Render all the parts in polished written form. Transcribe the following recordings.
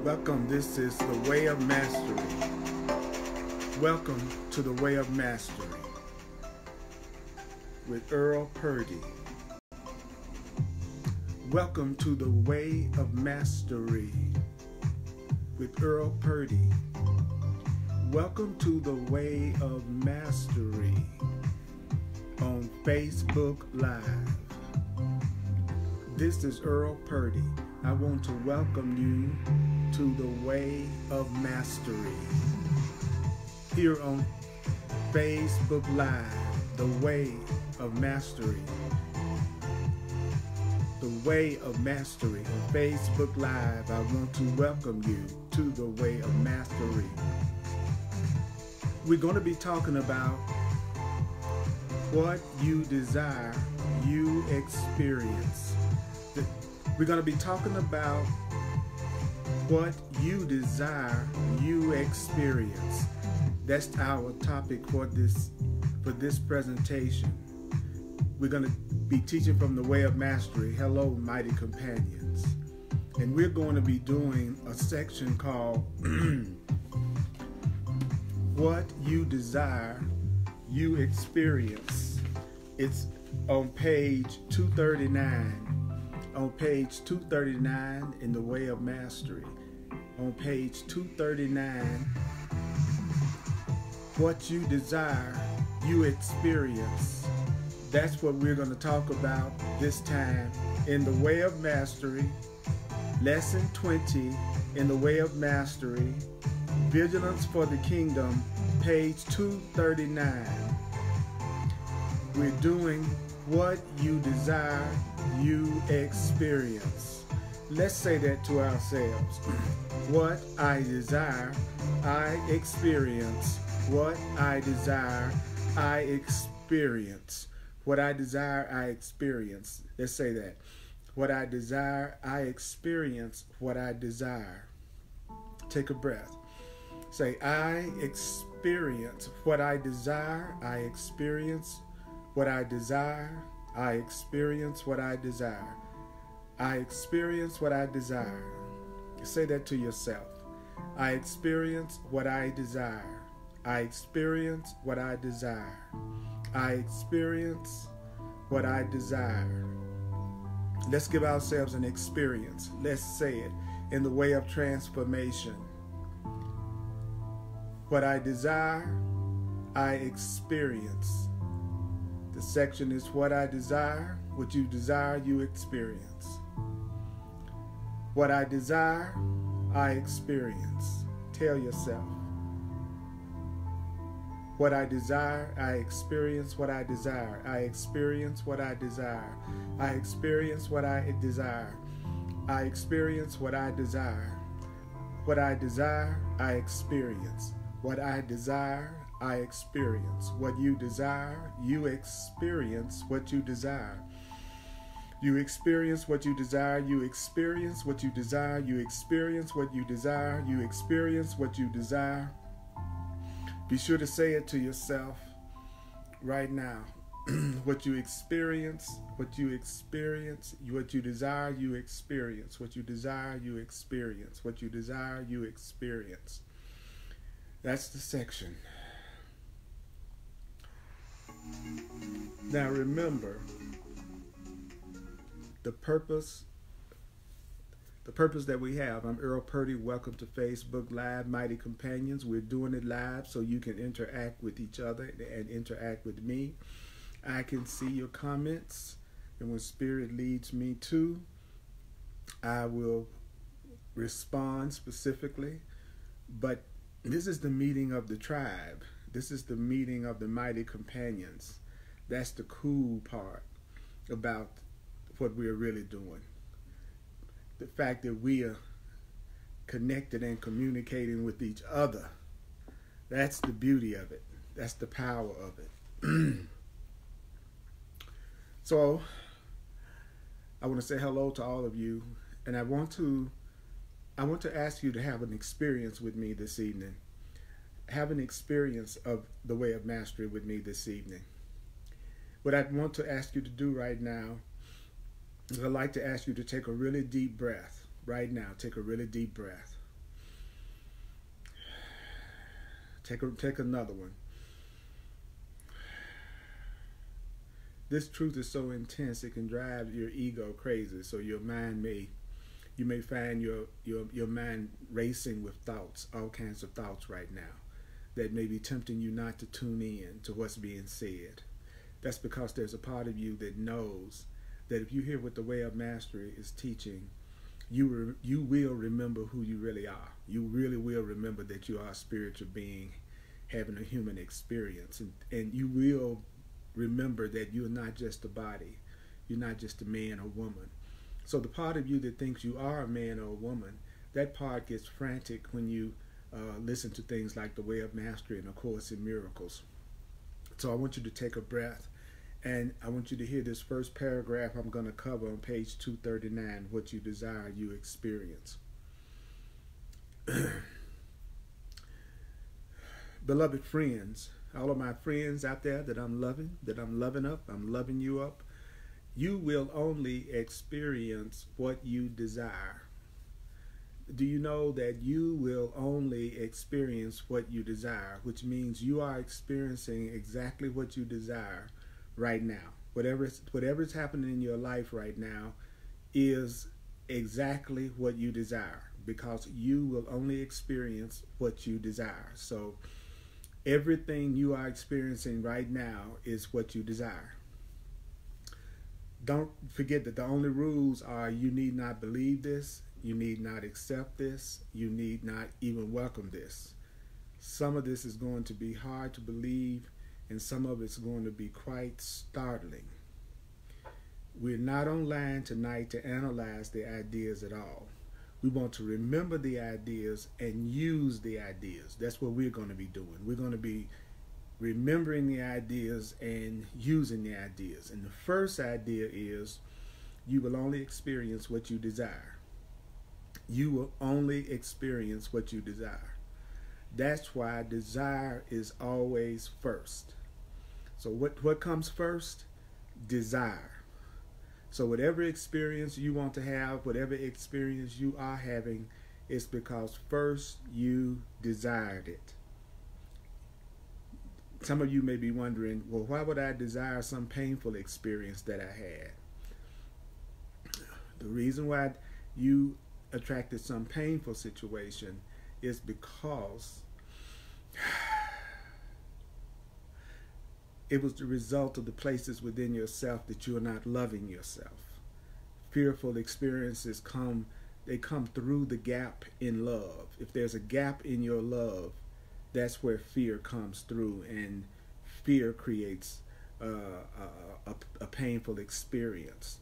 Welcome, this is The Way of Mastery. Welcome to The Way of Mastery with Earl Purdy. Welcome to The Way of Mastery with Earl Purdy. Welcome to The Way of Mastery on Facebook Live. This is Earl Purdy. I want to welcome you to The Way of Mastery here on Facebook Live. The Way of Mastery. The Way of Mastery on Facebook Live. I want to welcome you to The Way of Mastery. We're going to be talking about what you desire, you experience. We're going to be talking about what you desire, you experience. That's our topic for this presentation. We're going to be teaching from The Way of Mastery. Hello, mighty companions. And we're going to be doing a section called What You Desire, You Experience. It's on page 239. On page 239 in The Way of Mastery. On page 239, what you desire, you experience. That's what we're going to talk about this time in The Way of Mastery, Lesson 20 in The Way of Mastery, Vigilance for the Kingdom, page 239. We're doing what you desire, you experience. Let's say that to ourselves. What I desire, I experience. What I desire, I experience. What I desire, I experience. Let's say that. What I desire, I experience. What I desire. Take a breath. Say, I experience. What I desire, I experience. What I desire, I experience. What I desire. I experience what I desire. Say that to yourself. I experience what I desire. I experience what I desire. I experience what I desire. Let's give ourselves an experience. Let's say it in the way of transformation. What I desire, I experience. The section is what I desire. What you desire, you experience. What I desire, I experience. Tell yourself. What I desire, I experience what I desire. I experience what I desire. I experience what I desire. I experience what I desire. What I desire, I experience. What I desire, I experience. What you desire, you experience what you desire. You experience what you desire, you experience what you desire, you experience what you desire, you experience what you desire. Be sure to say it to yourself right now. What you experience, what you experience, what you desire, you experience. What you desire, you experience. What you desire, you experience. That's the section. Now remember, the purpose that we have. I'm Earl Purdy. Welcome to Facebook Live, Mighty Companions. We're doing it live so you can interact with each other and interact with me. I can see your comments, and when Spirit leads me to, I will respond specifically. But this is the meeting of the tribe. This is the meeting of the mighty companions. That's the cool part about what we're really doing. The fact that we are connected and communicating with each other. That's the beauty of it. That's the power of it. So, I want to say hello to all of you, and I want to ask you to have an experience with me this evening. Have an experience of the Way of Mastery with me this evening. What I want to ask you to do right now is I'd like to ask you to take a really deep breath right now. Take a really deep breath. Take another one. This truth is so intense it can drive your ego crazy. So you may find your mind racing with thoughts, all kinds of thoughts right now that may be tempting you not to tune in to what's being said. That's because there's a part of you that knows that if you hear what the Way of Mastery is teaching, you will remember who you really are. You really will remember that you are a spiritual being having a human experience. And you will remember that you're not just a body. You're not just a man or woman. So the part of you that thinks you are a man or a woman, that part gets frantic when you listen to things like the Way of Mastery and A Course in Miracles. So I want you to take a breath, and I want you to hear this first paragraph I'm going to cover on page 239, what you desire, you experience. Beloved friends, all of my friends out there that I'm loving up, I'm loving you up, you will only experience what you desire. Do you know that you will only experience what you desire, which means you are experiencing exactly what you desire right now. Whatever is happening in your life right now is exactly what you desire, because you will only experience what you desire. So everything you are experiencing right now is what you desire. Don't forget that the only rules are you need not believe this, you need not accept this, you need not even welcome this. Some of this is going to be hard to believe, and some of it's going to be quite startling. We're not online tonight to analyze the ideas at all. We want to remember the ideas and use the ideas. That's what we're going to be doing. We're going to be remembering the ideas and using the ideas. And the first idea is you will only experience what you desire. You will only experience what you desire. That's why desire is always first. So what comes first? Desire. So whatever experience you want to have, whatever experience you are having, it's because first you desired it. Some of you may be wondering, well, why would I desire some painful experience that I had? The reason why you attracted some painful situation is because it was the result of the places within yourself that you are not loving yourself. Fearful experiences come through the gap in love. If there's a gap in your love, that's where fear comes through, and fear creates a painful experience.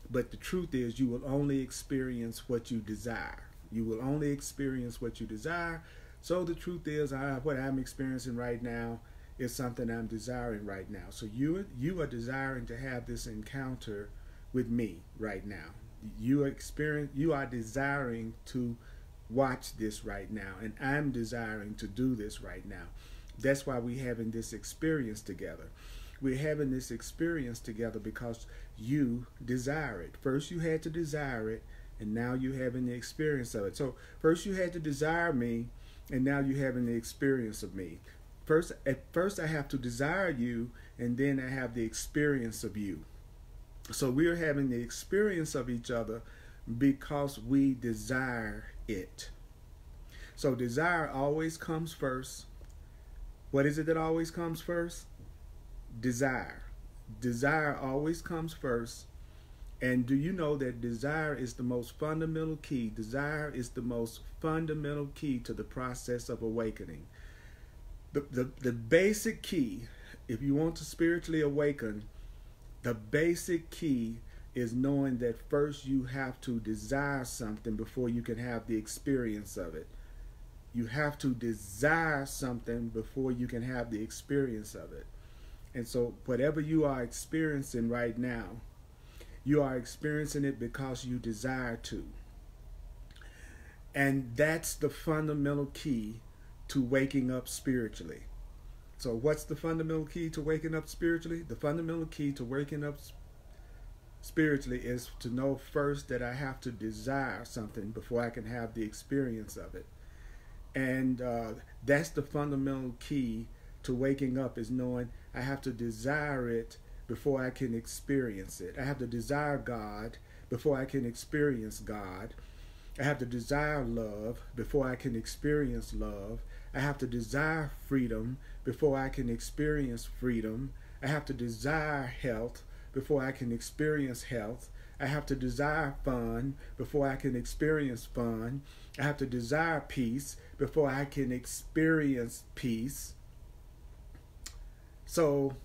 But the truth is, you will only experience what you desire. You will only experience what you desire. So the truth is, what I'm experiencing right now is something I'm desiring right now. So you are desiring to have this encounter with me right now. You are desiring to watch this right now, and I'm desiring to do this right now. That's why we're having this experience together. We're having this experience together because you desire it. First you had to desire it, and now you're having the experience of it. So first you had to desire me, and now you're having the experience of me. At first I have to desire you, and then I have the experience of you. So we're having the experience of each other because we desire it. So desire always comes first. What is it that always comes first? Desire. Desire always comes first. And do you know that desire is the most fundamental key? Desire is the most fundamental key to the process of awakening. The basic key, if you want to spiritually awaken, the basic key is knowing that first you have to desire something before you can have the experience of it. You have to desire something before you can have the experience of it. And so whatever you are experiencing right now, you are experiencing it because you desire to. And that's the fundamental key to waking up spiritually. So what's the fundamental key to waking up spiritually? The fundamental key to waking up spiritually is to know first that I have to desire something before I can have the experience of it. And that's the fundamental key to waking up, is knowing I have to desire it before I can experience it. I have to desire God before I can experience God. I have to desire love before I can experience love. I have to desire freedom before I can experience freedom. I have to desire health before I can experience health. I have to desire fun before I can experience fun. I have to desire peace before I can experience peace. So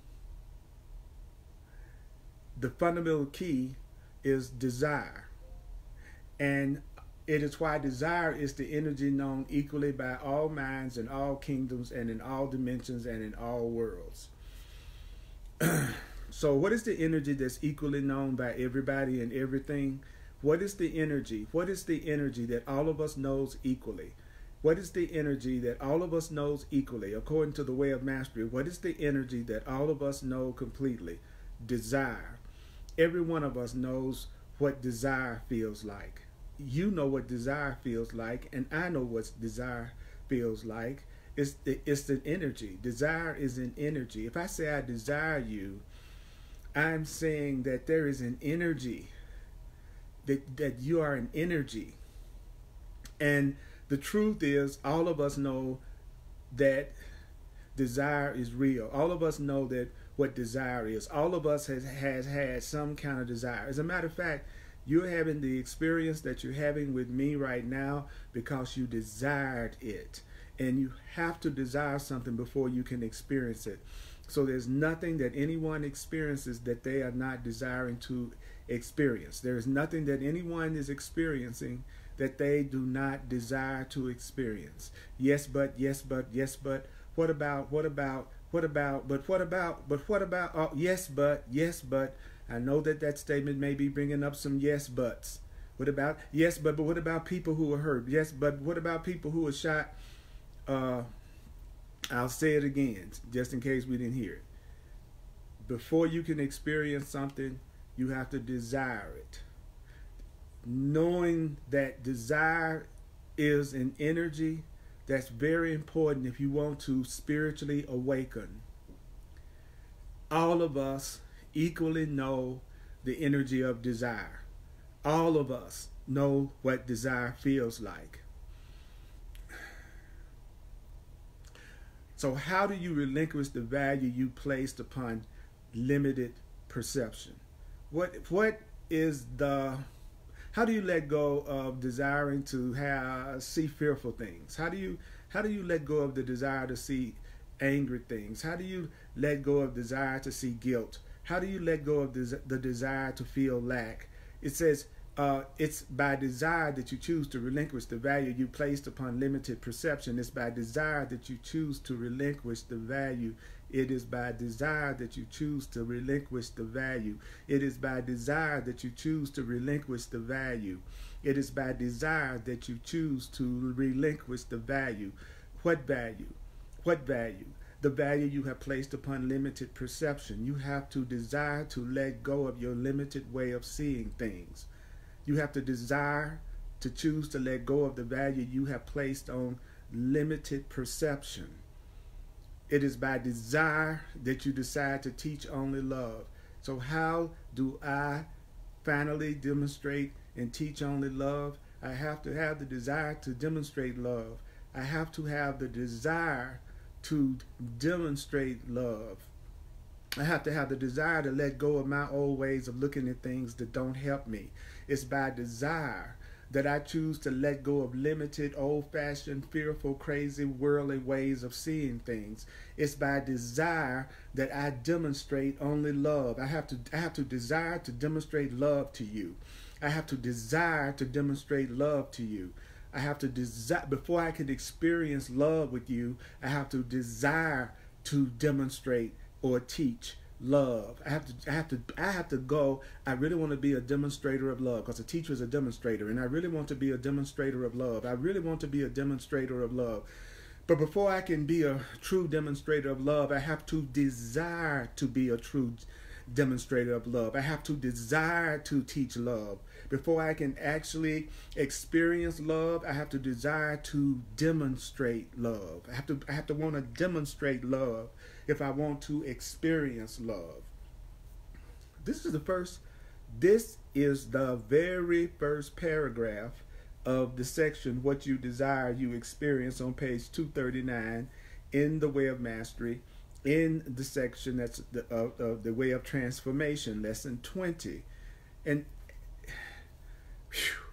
the fundamental key is desire. And it is why desire is the energy known equally by all minds in all kingdoms and in all dimensions and in all worlds. So what is the energy that's equally known by everybody and everything? What is the energy? What is the energy that all of us knows equally? What is the energy that all of us knows equally? According to the way of mastery, what is the energy that all of us know completely? Desire. Every one of us knows what desire feels like. You know what desire feels like, and I know what desire feels like. It's the energy. Desire is an energy. If I say I desire you, I'm saying that there is an energy, that you are an energy. And the truth is, all of us know that desire is real. All of us know that what desire is. All of us has had some kind of desire. As a matter of fact, you're having the experience that you're having with me right now because you desired it. And you have to desire something before you can experience it. So there's nothing that anyone experiences that they are not desiring to experience. There is nothing that anyone is experiencing that they do not desire to experience. Yes, but, yes, but, yes, but, what about, but what about, oh, yes, but, I know that statement may be bringing up some yes, buts. What about, yes, but what about people who are hurt? Yes, but what about people who are shot? I'll say it again, just in case we didn't hear it. Before you can experience something, you have to desire it. Knowing that desire is an energy, that's very important if you want to spiritually awaken. All of us equally know the energy of desire. All of us know what desire feels like. So how do you relinquish the value you placed upon limited perception? How do you let go of desiring to see fearful things? How do you let go of the desire to see angry things? How do you let go of desire to see guilt? How do you let go of the desire to feel lack? It says, it's by desire that you choose to relinquish the value you placed upon limited perception. It's by desire that you choose to relinquish the value. It is by desire that you choose to relinquish the value. It is by desire that you choose to relinquish the value. It is by desire that you choose to relinquish the value. What value? What value? The value you have placed upon limited perception. You have to desire to let go of your limited way of seeing things. You have to desire to choose to let go of the value you have placed on limited perception. It is by desire that you decide to teach only love. So how do I finally demonstrate and teach only love? I have to have the desire to demonstrate love. I have to have the desire to demonstrate love. I have to have the desire to let go of my old ways of looking at things that don't help me. It's by desire that I choose to let go of limited, old-fashioned, fearful, crazy, worldly ways of seeing things. It's by desire that I demonstrate only love. I have to desire to demonstrate love to you. I have to desire to demonstrate love to you. I have to desire, before I can experience love with you, I have to desire to demonstrate or teach love. I have to go. I really want to be a demonstrator of love, because a teacher is a demonstrator, and I really want to be a demonstrator of love. I really want to be a demonstrator of love. But before I can be a true demonstrator of love, I have to desire to be a true demonstrator of love. I have to desire to teach love. Before I can actually experience love, I have to desire to demonstrate love. I have to want to demonstrate love if I want to experience love. This is the very first paragraph of the section, What You Desire, You Experience, on page 239 in The Way of Mastery, in the section that's the Way of Transformation, lesson 20. And whew,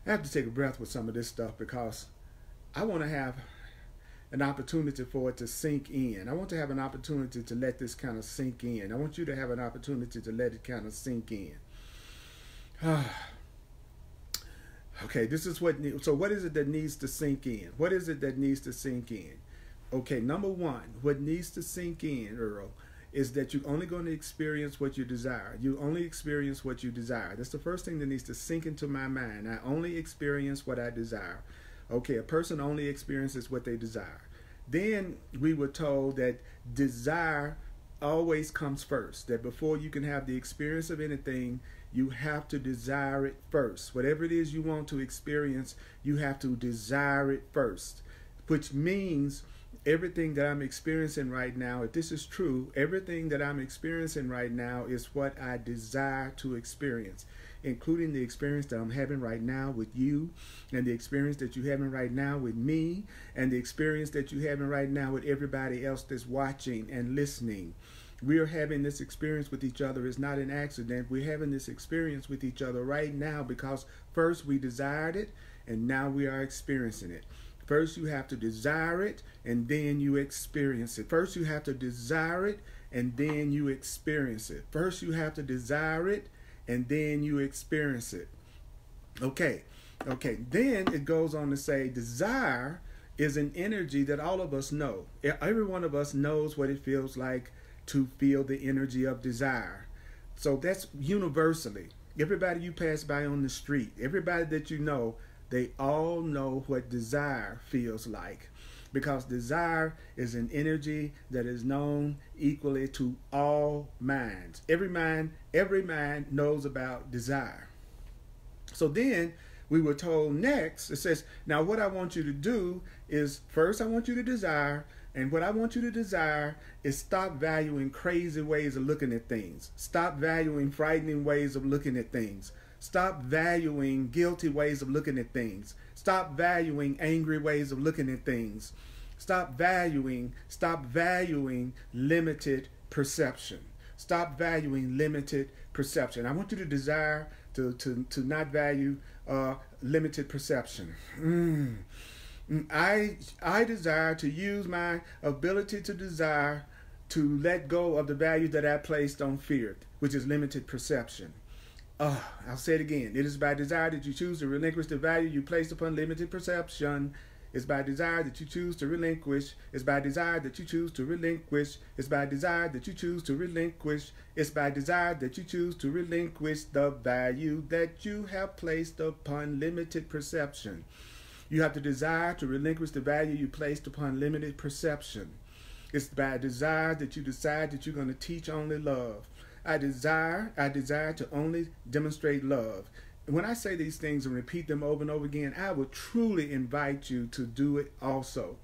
I have to take a breath with some of this stuff because I want to have an opportunity for it to sink in. I want to have an opportunity to let this kind of sink in. I want you to have an opportunity to let it kind of sink in. Okay, this is so what is it that needs to sink in? What is it that needs to sink in? Okay, number one, what needs to sink in, Earl, is that you're only going to experience what you desire. You only experience what you desire. That's the first thing that needs to sink into my mind. I only experience what I desire. Okay, a person only experiences what they desire. Then we were told that desire always comes first, that before you can have the experience of anything, you have to desire it first. Whatever it is you want to experience, you have to desire it first, which means everything that I'm experiencing right now, if this is true, everything that I'm experiencing right now is what I desire to experience, including the experience that I'm having right now with you, and the experience that you're having right now with me, and the experience that you're having right now with everybody else that's watching and listening. We are having this experience with each other. It's not an accident. We're having this experience with each other right now because first we desired it, and now we are experiencing it. First you have to desire it, and then you experience it. First you have to desire it, and then you experience it. First you have to desire it, and then you experience it. Okay. Then it goes on to say desire is an energy that all of us know. Every one of us knows what it feels like to feel the energy of desire. So that's universally. Everybody you pass by on the street, everybody that you know, they all know what desire feels like, because desire is an energy that is known equally to all minds. Every mind knows about desire. So then we were told next, it says, now what I want you to do is, first I want you to desire, and what I want you to desire is stop valuing crazy ways of looking at things. Stop valuing frightening ways of looking at things. Stop valuing guilty ways of looking at things. Stop valuing angry ways of looking at things. Stop valuing limited perception. Stop valuing limited perception. I want you to desire to not value limited perception. I desire to use my ability to desire to let go of the value that I placed on fear, which is limited perception. I'll say it again. It is by desire that you choose to relinquish the value you placed upon limited perception. It's by desire that you choose to relinquish. It's by desire that you choose to relinquish. It's by desire that you choose to relinquish. It's by desire that you choose to relinquish the value that you have placed upon limited perception. You have to desire to relinquish the value you placed upon limited perception. It's by desire that you decide that you're going to teach only love. I desire to only demonstrate love. When I say these things and repeat them over and over again, I would truly invite you to do it also.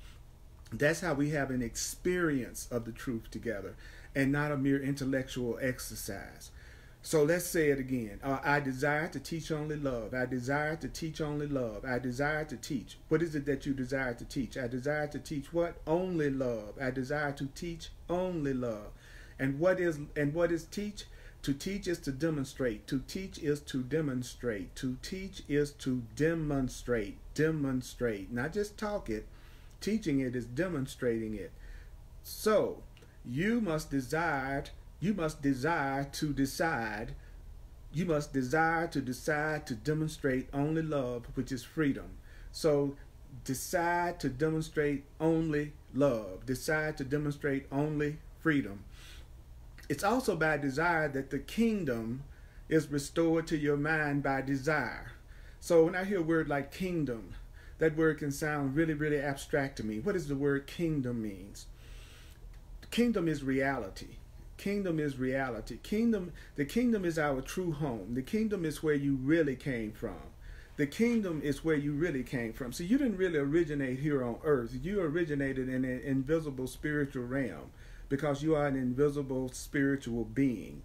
That's how we have an experience of the truth together, and not a mere intellectual exercise. So let's say it again. I desire to teach only love. I desire to teach only love. I desire to teach. What is it that you desire to teach? I desire to teach what? Only love. I desire to teach only love. And what is teach? To teach is to demonstrate. To teach is to demonstrate. To teach is to demonstrate. Demonstrate. Not just talk it. Teaching it is demonstrating it. So you must desire to decide. You must desire to decide to demonstrate only love, which is freedom. So decide to demonstrate only love. Decide to demonstrate only freedom. It's also by desire that the kingdom is restored to your mind by desire. So when I hear a word like kingdom, that word can sound really, really abstract to me. What does the word kingdom mean? Kingdom is reality. Kingdom is reality. The kingdom is our true home. The kingdom is where you really came from. The kingdom is where you really came from. So you didn't really originate here on earth. You originated in an invisible spiritual realm because you are an invisible spiritual being.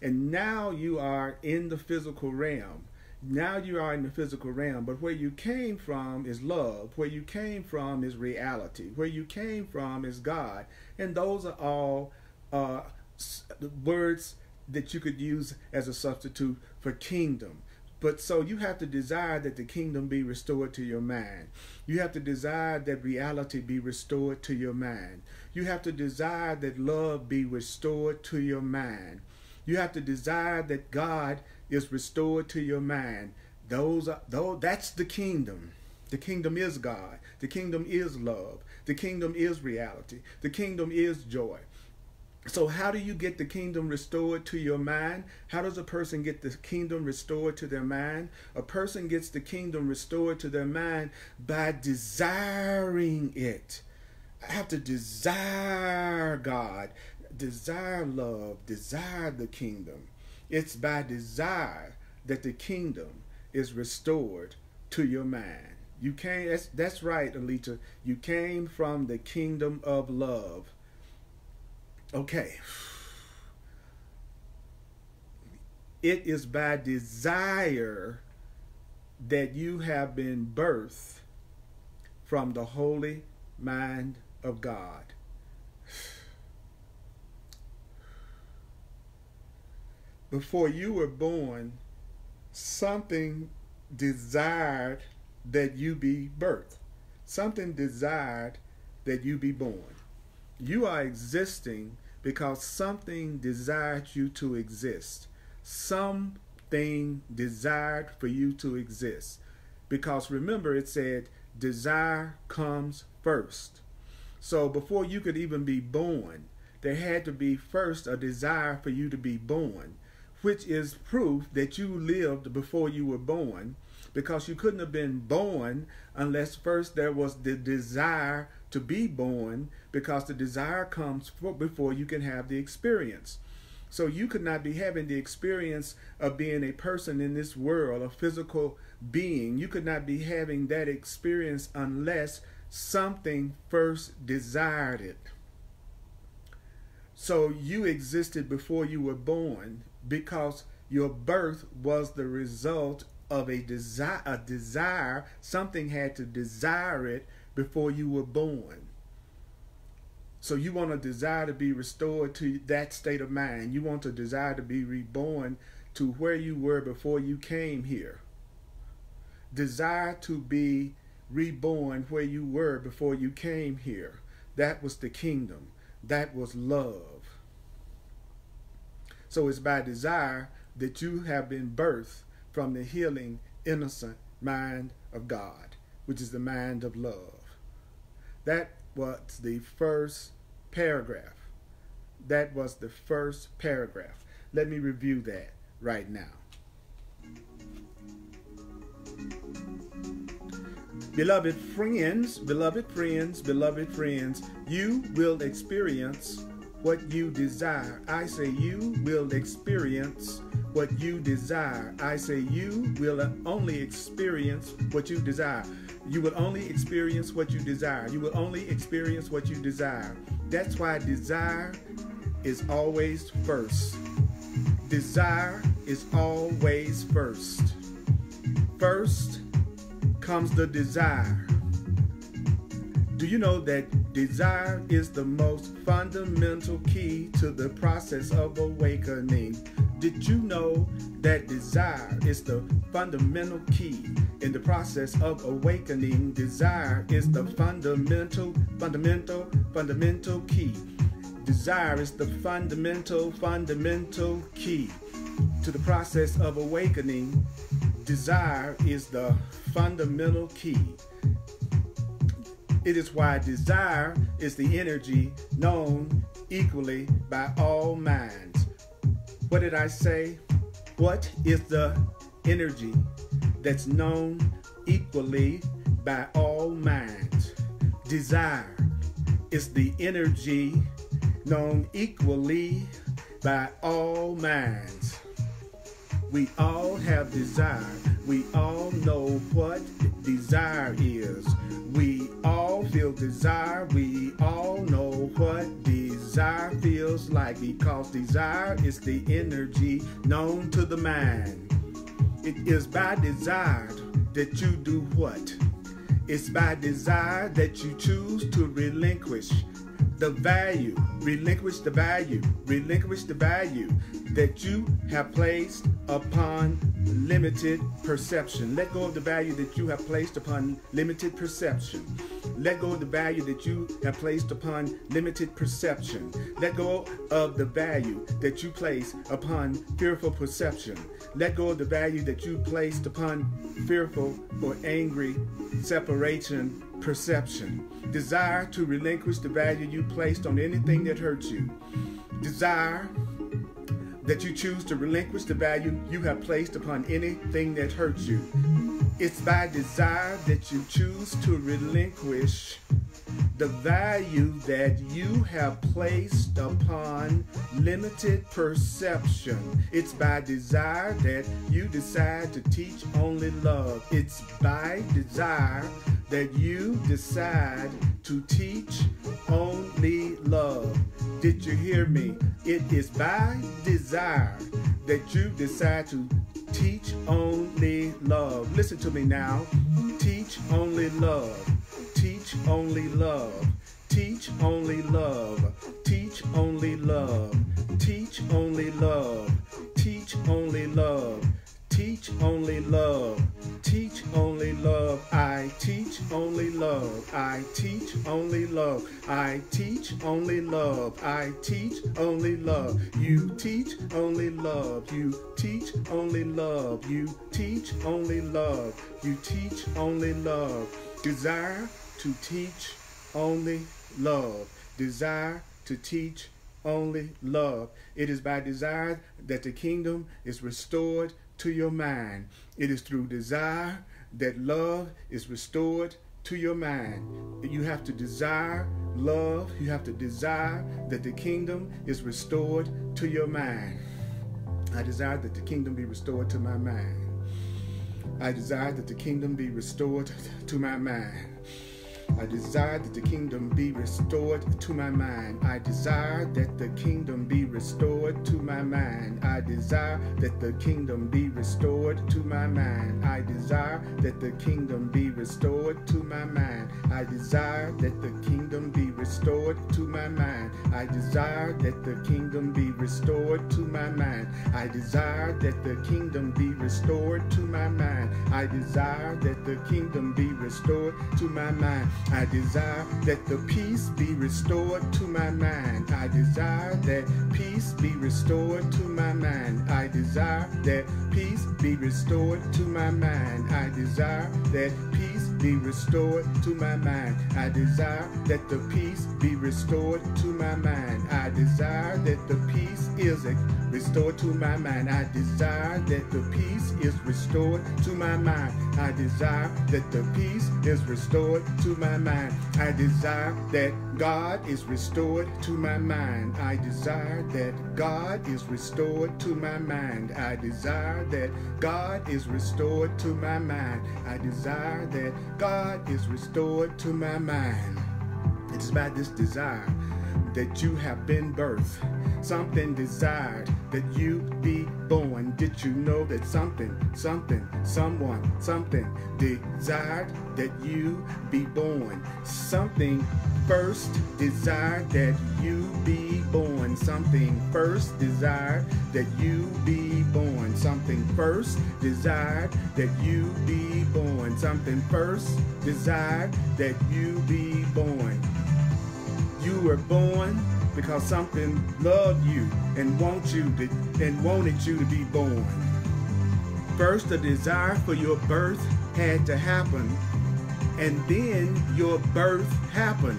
And now you are in the physical realm. Now you are in the physical realm, but where you came from is love. Where you came from is reality. Where you came from is God. And those are all words that you could use as a substitute for kingdom. But so you have to desire that the kingdom be restored to your mind. You have to desire that reality be restored to your mind. You have to desire that love be restored to your mind. You have to desire that God is restored to your mind. That's the kingdom. The kingdom is God. The kingdom is love. The kingdom is reality. The kingdom is joy. So how do you get the kingdom restored to your mind? How does a person get the kingdom restored to their mind? A person gets the kingdom restored to their mind by desiring it. I have to desire God, desire love, desire the kingdom. It's by desire that the kingdom is restored to your mind. You came, that's right, Alita. You came from the kingdom of love. Okay. It is by desire that you have been birthed from the holy mind of God. Before you were born, something desired that you be birthed. Something desired that you be born. You are existing because something desired you to exist. Something desired for you to exist. Because remember, it said desire comes first. So before you could even be born, there had to be first a desire for you to be born, which is proof that you lived before you were born, because you couldn't have been born unless first there was the desire to be born, because the desire comes before you can have the experience. So you could not be having the experience of being a person in this world, a physical being. You could not be having that experience unless something first desired it. So you existed before you were born because your birth was the result of a desire. Something had to desire it before you were born. So you want to desire to be restored to that state of mind. You want to desire to be reborn to where you were before you came here. Desire to be reborn where you were before you came here. That was the kingdom. That was love. So it's by desire that you have been birthed from the healing, innocent mind of God, which is the mind of love. That was the first paragraph. That was the first paragraph. Let me review that right now. Beloved friends, beloved friends, beloved friends, you will experience what you desire. I say you will experience what you desire. I say you will only experience what you desire. You will only experience what you desire. You will only experience what you desire. That's why desire is always first. Desire is always first. First comes the desire. Do you know that desire is the most fundamental key to the process of awakening? Did you know that desire is the fundamental key in the process of awakening? Desire is the fundamental key. Desire is the fundamental key to the process of awakening. Desire is the fundamental key. It is why desire is the energy known equally by all minds. What did I say? What is the energy that's known equally by all minds? Desire is the energy known equally by all minds. We all have desire. We all know what desire is. We all feel desire. We all know what desire feels like, because desire is the energy known to the mind. It is by desire that you do what? It's by desire that you choose to relinquish the value, relinquish the value that you have placed upon limited perception. Let go of the value that you have placed upon limited perception. Let go of the value that you have placed upon limited perception. Let go of the value that you place upon fearful perception. Let go of the value that you placed upon fearful or angry separation perception. Desire to relinquish the value you placed on anything that hurts you. Desire that you choose to relinquish the value you have placed upon anything that hurts you. It's by desire that you choose to relinquish the value that you have placed upon limited perception. It's by desire that you decide to teach only love. It's by desire that you decide to teach only love. Did you hear me? It is by desire that you decide to teach only love. Listen to me now. Teach only love. Teach only love. Teach only love. Teach only love. Teach only love. Teach only love. Teach only love. Teach only love. I teach only love. I teach only love. I teach only love. I teach only love. You teach only love. You teach only love. You teach only love. You teach only love. Desire to teach only love. Desire to teach only love. It is by desire that the kingdom is restored to your mind. It is through desire that love is restored to your mind. You have to desire love. You have to desire that the kingdom is restored to your mind. I desire that the kingdom be restored to my mind. I desire that the kingdom be restored to my mind. I desire that the kingdom be restored to my mind. I desire that the kingdom be restored to my mind. I desire that the kingdom be restored to my mind. I desire that the kingdom be restored to my mind. I desire that the kingdom be restored to my mind. I desire that the kingdom be restored to my mind. I desire that the kingdom be restored to my mind. I desire that the kingdom be restored to my mind. I desire that the peace be restored to my mind. I desire that peace be restored to my mind. I desire that peace be restored to my mind. I desire that peace be restored to my mind. I desire that the peace be restored to my mind. I desire that the peace is restored to my mind. I desire that the peace is restored to my mind. I desire that the peace is restored to my mind. I desire that God is restored to my mind. I desire that God is restored to my mind. I desire that God is restored to my mind. I desire that God is restored to my mind. It's by this desire that you have been birthed. Something desired that you be born. Did you know that something desired that you be born? Something first desired that you be born. Something first desired that you be born. Something first desired that you be born. Something first desired that you be born. You were born because something loved you and wanted you to be born. First, the desire for your birth had to happen, and then your birth happened.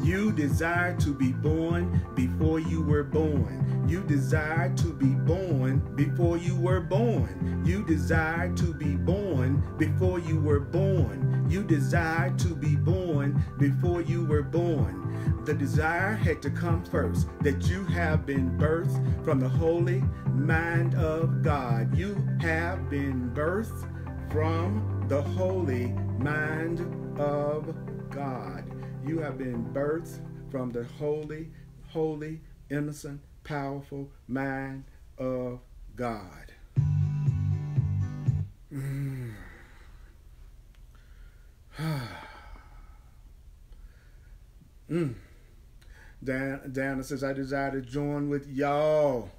You desire to be born before you were born. You desire to be born before you were born. You desire to be born before you were born. You desire to be born before you were born. The desire had to come first, that you have been birthed from the holy mind of God. You have been birthed from the holy mind of God. You have been birthed from the holy, holy, innocent, powerful mind of God. Diana says, I desire to join with y'all.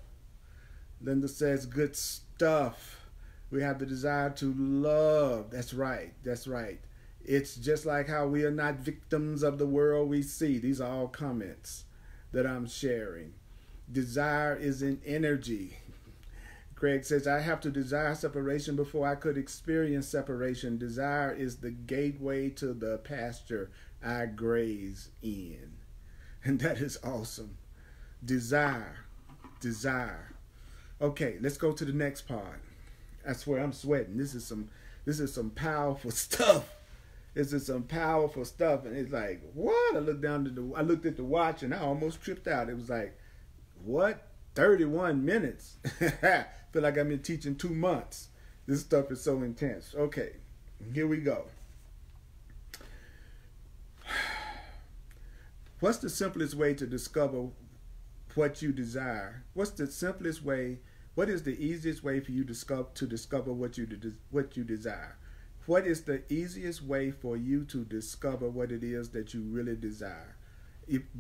Linda says, good stuff. We have the desire to love. That's right. That's right. It's just like how we are not victims of the world we see. These are all comments that I'm sharing. Desire is an energy. Craig says, I have to desire separation before I could experience separation. Desire is the gateway to the pasture I graze in. And that is awesome. Desire. Desire. Okay, let's go to the next part. I swear I'm sweating. This is some powerful stuff. This is some powerful stuff. And it's like, what? I looked at the watch and I almost tripped out. It was like, what? 31 minutes. I feel like I've been teaching 2 months. This stuff is so intense. Okay, here we go. What's the simplest way to discover what you desire? What's the simplest way? What is the easiest way for you to discover what you desire? What is the easiest way for you to discover what it is that you really desire?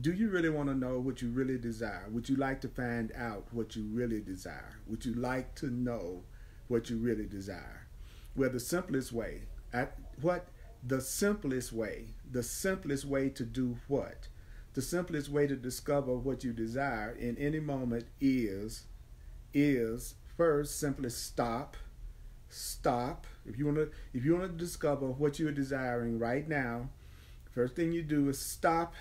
Do you really want to know what you really desire? Would you like to find out what you really desire? Would you like to know what you really desire? Well, the simplest way to do what? The simplest way to discover what you desire in any moment is first simply stop. If you want to discover what you're desiring right now, first thing you do is stop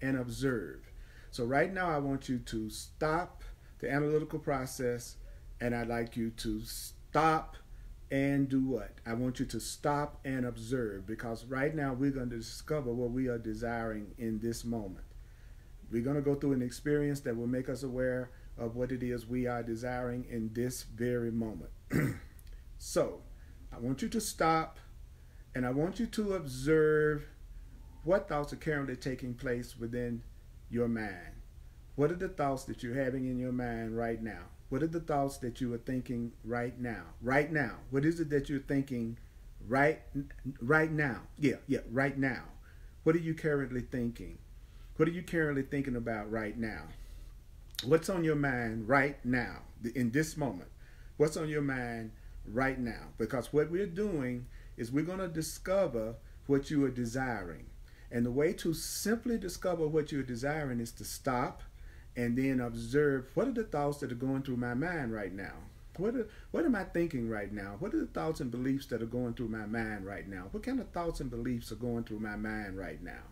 and observe. So right now I want you to stop the analytical process, and I'd like you to stop and do what? I want you to stop and observe, because right now we're going to discover what we are desiring in this moment. We're going to go through an experience that will make us aware of what it is we are desiring in this very moment. So I want you to stop, and I want you to observe what thoughts are currently taking place within your mind. What are the thoughts that you're having in your mind right now? What are the thoughts that you are thinking right now? Right now. What is it that you're thinking right now? Yeah, right now. What are you currently thinking? What are you currently thinking about right now? What's on your mind right now, in this moment? What's on your mind right now? Because what we're doing is we're going to discover what you are desiring. And the way to simply discover what you're desiring is to stop and then observe, what are the thoughts that are going through my mind right now? What am I thinking right now? What are the thoughts and beliefs that are going through my mind right now? What kind of thoughts and beliefs are going through my mind right now?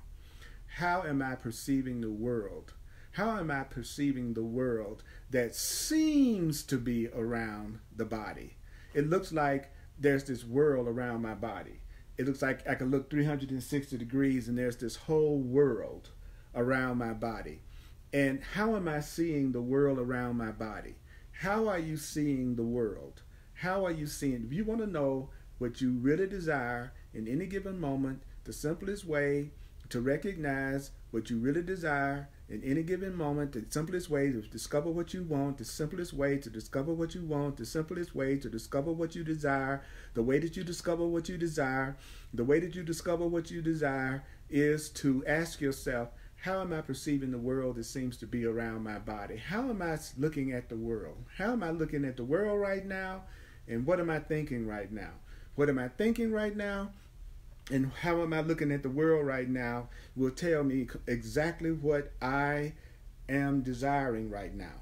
How am I perceiving the world? How am I perceiving the world that seems to be around the body? It looks like there's this world around my body. It looks like I can look 360 degrees and there's this whole world around my body. And how am I seeing the world around my body? How are you seeing the world? How are you seeing? If you want to know what you really desire in any given moment, the simplest way to recognize what you really desire in any given moment, the simplest way to discover what you want, the simplest way to discover what you want, the simplest way to discover what you desire, the way that you discover what you desire, the way that you discover what you desire is to ask yourself, how am I perceiving the world that seems to be around my body? How am I looking at the world? How am I looking at the world right now? And what am I thinking right now? What am I thinking right now? And how am I looking at the world right now will tell me exactly what I am desiring right now.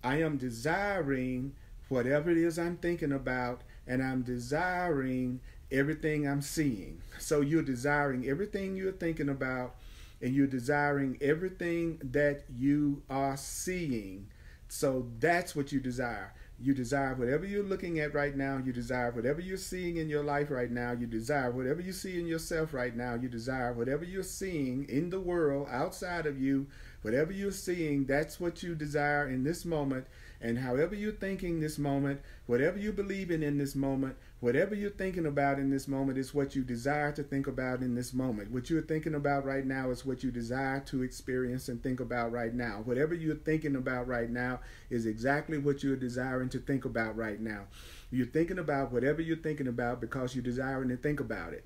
I am desiring whatever it is I'm thinking about, and I'm desiring everything I'm seeing. So you're desiring everything you're thinking about, and you're desiring everything that you are seeing. So that's what you desire. You desire whatever you're looking at right now. You desire whatever you're seeing in your life right now. You desire whatever you see in yourself right now. You desire whatever you're seeing in the world outside of you. Whatever you're seeing, that's what you desire in this moment. And however you're thinking this moment, whatever you're believing in this moment, whatever you're thinking about in this moment is what you desire to think about in this moment. What you're thinking about right now is what you desire to experience and think about right now. Whatever you're thinking about right now is exactly what you're desiring to think about right now. You're thinking about whatever you're thinking about because you're desiring to think about it.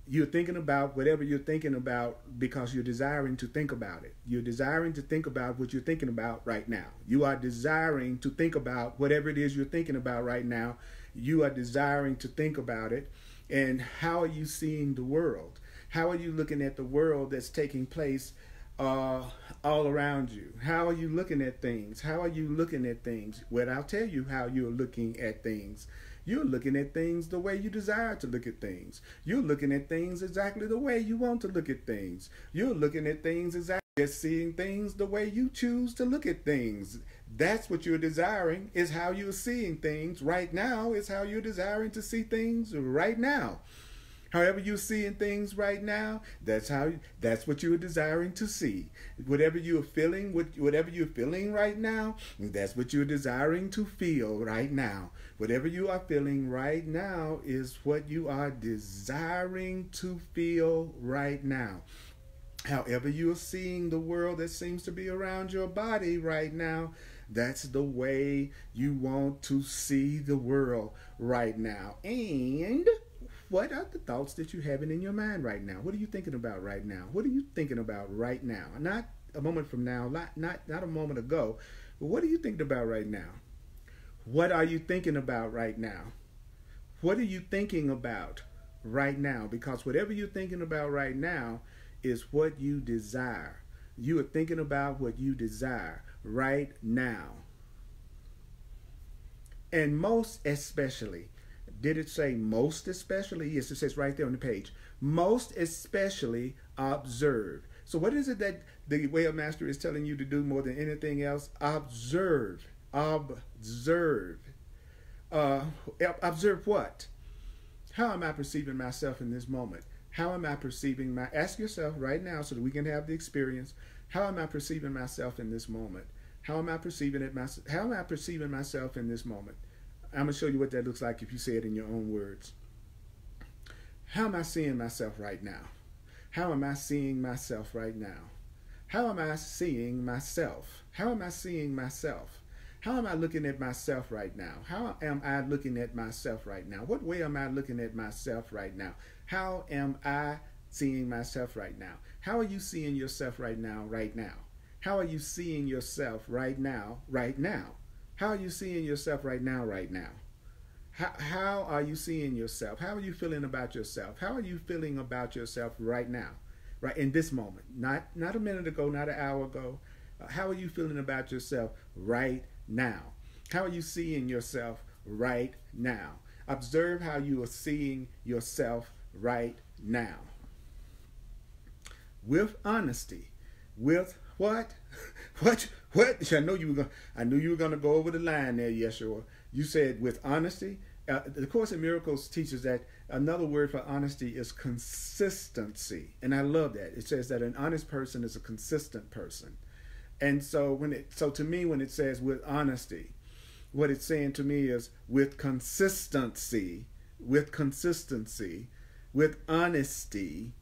You're thinking about whatever you're thinking about because you're desiring to think about it. You're desiring to think about what you're thinking about right now. You are desiring to think about whatever it is you're thinking about right now. You are desiring to think about it. And how are you seeing the world? How are you looking at the world that's taking place all around you? How are you looking at things? How are you looking at things? Well, I'll tell you how you're looking at things. You're looking at things the way you desire to look at things. You're looking at things exactly the way you want to look at things. You're looking at things exactly, just seeing things the way you choose to look at things. That's what you're desiring, is how you're seeing things right now, is how you're desiring to see things right now. However you're seeing things right now, that's what you're desiring to see. Whatever you're feeling right now, that's what you're desiring to feel right now. Whatever you are feeling right now is what you are desiring to feel right now. However you're seeing the world that seems to be around your body right now, that's the way you want to see the world right now. And what are the thoughts that you're having in your mind right now? What are you thinking about right now? What are you thinking about right now? Not a moment from now, not a moment ago, but what are you thinking about right now? What are you thinking about right now? What are you thinking about right now? Because whatever you're thinking about right now is what you desire. You are thinking about what you desire right now. And most especially, did it say most especially? Yes, it says right there on the page. Most especially observe. So what is it that the Way of Master is telling you to do more than anything else? Observe. Observe. Observe what? How am I perceiving myself in this moment? How am I perceiving ask yourself right now so that we can have the experience. How am I perceiving myself in this moment? How am I perceiving how am I perceiving myself in this moment? I'm going to show you what that looks like if you say it in your own words. How am I seeing myself right now? How am I seeing myself right now? How am I seeing myself? How am I seeing myself? How am I looking at myself right now? How am I looking at myself right now? What way am I looking at myself right now? How am I seeing myself right now? How are you seeing yourself right now, right now? How are you seeing yourself right now, right now? How are you seeing yourself right now, right now? How are you seeing yourself? How are you feeling about yourself? How are you feeling about yourself right now, right in this moment? Not a minute ago, not an hour ago. How are you feeling about yourself right now? How are you seeing yourself right now? Observe how you are seeing yourself right now. With honesty. With what? What? I knew you were gonna go over the line there, Yeshua. You said with honesty. The Course in Miracles teaches that another word for honesty is consistency, and I love that. It says that an honest person is a consistent person, and so to me, when it says with honesty, what it's saying to me is with consistency, with honesty,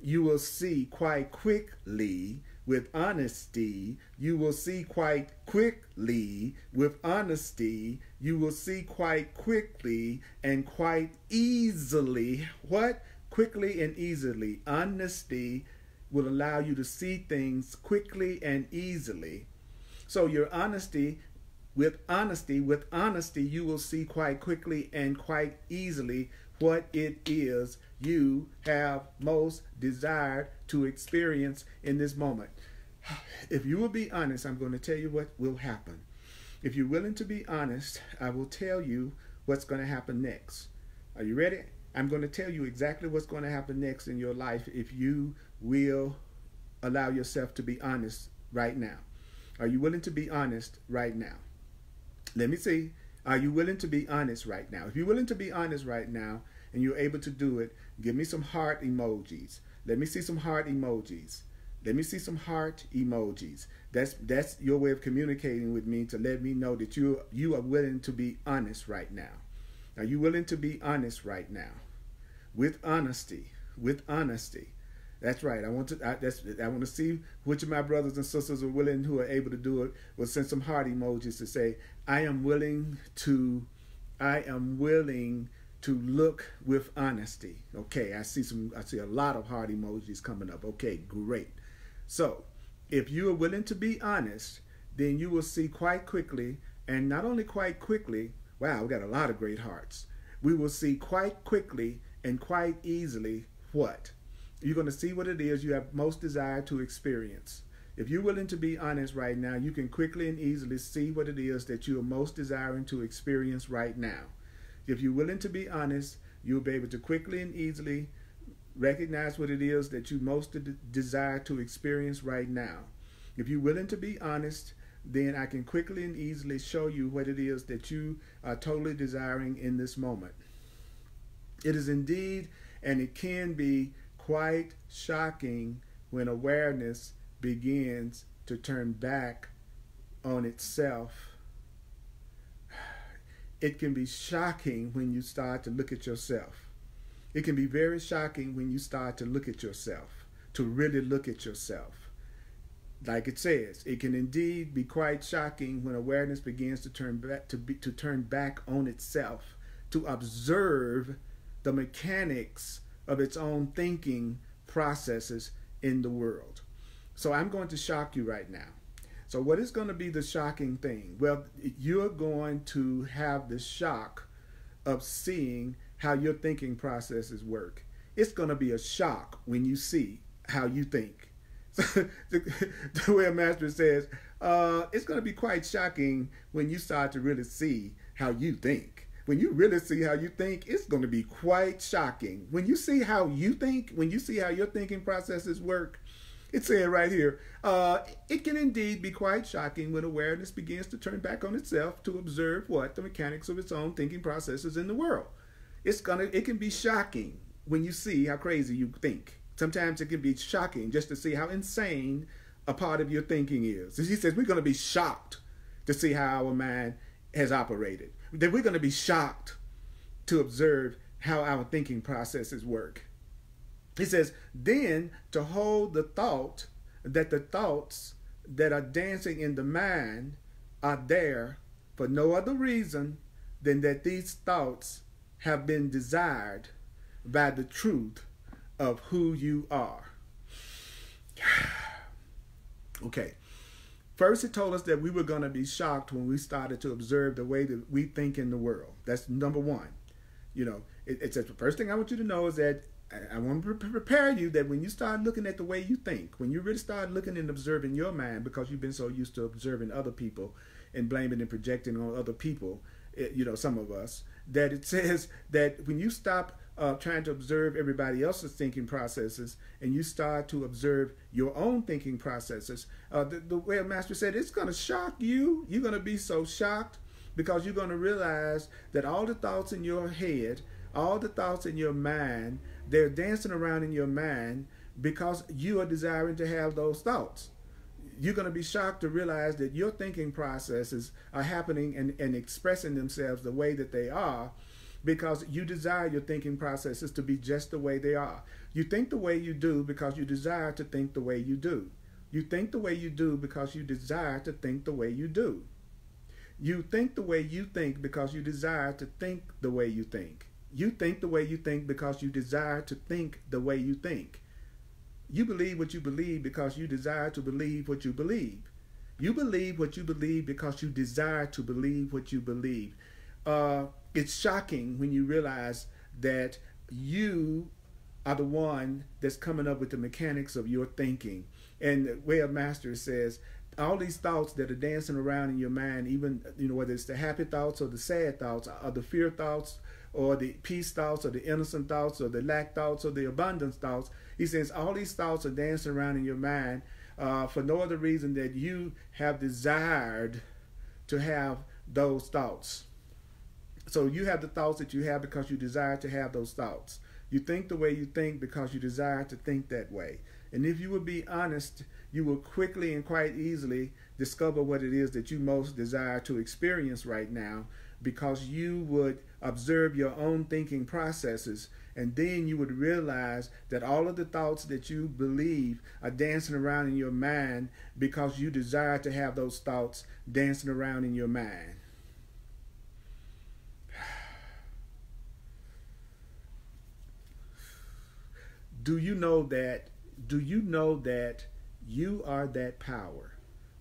you will see quite quickly. With honesty, you will see quite quickly. With honesty, you will see quite quickly and quite easily. What? Quickly and easily. Honesty will allow you to see things quickly and easily. So your honesty, with honesty, you will see quite quickly and quite easily what it is you have most desired to experience in this moment. If you will be honest, I'm going to tell you what will happen. If you're willing to be honest, I will tell you what's going to happen next. Are you ready? I'm going to tell you exactly what's going to happen next in your life if you will allow yourself to be honest right now? Are you willing to be honest right now? Let me see. Are you willing to be honest right now? If you're willing to be honest right now and you're able to do it, give me some heart emojis. Let me see some heart emojis. Let me see some heart emojis. That's your way of communicating with me to let me know that you are willing to be honest right now. Are you willing to be honest right now? With honesty. With honesty. That's right. I want to see which of my brothers and sisters are willing, who are able to do it. Will send some heart emojis to say, I am willing to look with honesty. Okay, I see a lot of heart emojis coming up. Okay, great. So, if you are willing to be honest, then you will see quite quickly, and not only quite quickly, wow, we got a lot of great hearts. We will see quite quickly and quite easily what? You're going to see what it is you have most desire to experience. If you're willing to be honest right now, you can quickly and easily see what it is that you are most desiring to experience right now. If you're willing to be honest, you'll be able to quickly and easily recognize what it is that you most desire to experience right now. If you're willing to be honest, then I can quickly and easily show you what it is that you are totally desiring in this moment. It is indeed, and it can be, quite shocking when awareness begins to turn back on itself. It can be shocking when you start to look at yourself. It can be very shocking when you start to look at yourself, to really look at yourself. Like it says, it can indeed be quite shocking when awareness begins to turn back on itself, to observe the mechanics of its own thinking processes in the world. So I'm going to shock you right now. So what is going to be the shocking thing? Well, you're going to have the shock of seeing how your thinking processes work. It's going to be a shock when you see how you think. So the way a master says, it's going to be quite shocking when you start to really see how you think. When you really see how you think, it's going to be quite shocking. When you see how you think, when you see how your thinking processes work, it's saying right here, it can indeed be quite shocking when awareness begins to turn back on itself to observe what? The mechanics of its own thinking processes in the world. It can be shocking when you see how crazy you think. Sometimes it can be shocking just to see how insane a part of your thinking is. He says we're going to be shocked to see how our mind has operated. That we're going to be shocked to observe how our thinking processes work. He says, then to hold the thought that the thoughts that are dancing in the mind are there for no other reason than that these thoughts have been desired by the truth of who you are. Okay. First, it told us that we were going to be shocked when we started to observe the way that we think in the world. That's number one. You know, it says the first thing I want you to know is that I want to prepare you that when you start looking at the way you think, when you really start looking and observing your mind, because you've been so used to observing other people and blaming and projecting on other people, some of us, that it says that when you stop trying to observe everybody else's thinking processes and you start to observe your own thinking processes, the way a master said, it's going to shock you. You're going to be so shocked because you're going to realize that all the thoughts in your head, all the thoughts in your mind, they're dancing around in your mind because you are desiring to have those thoughts. You're going to be shocked to realize that your thinking processes are happening and expressing themselves the way that they are because you desire your thinking processes to be just the way they are. You think the way you do because you desire to think the way you do. You think the way you do because you desire to think the way you do. You think the way you think because you desire to think the way you think. You think the way you think because you desire to think the way you think. You believe what you believe because you desire to believe what you believe. You believe what you believe because you desire to believe what you believe. It's shocking when you realize that you are the one that's coming up with the mechanics of your thinking. And the way a master says, all these thoughts that are dancing around in your mind, even, whether it's the happy thoughts or the sad thoughts, or the fear thoughts, or the peace thoughts, or the innocent thoughts, or the lack thoughts, or the abundance thoughts. He says all these thoughts are dancing around in your mind for no other reason that you have desired to have those thoughts. So you have the thoughts that you have because you desire to have those thoughts. You think the way you think because you desire to think that way. And if you would be honest, you will quickly and quite easily discover what it is that you most desire to experience right now, because you would observe your own thinking processes, and then you would realize that all of the thoughts that you believe are dancing around in your mind because you desire to have those thoughts dancing around in your mind. Do you know that you are that power?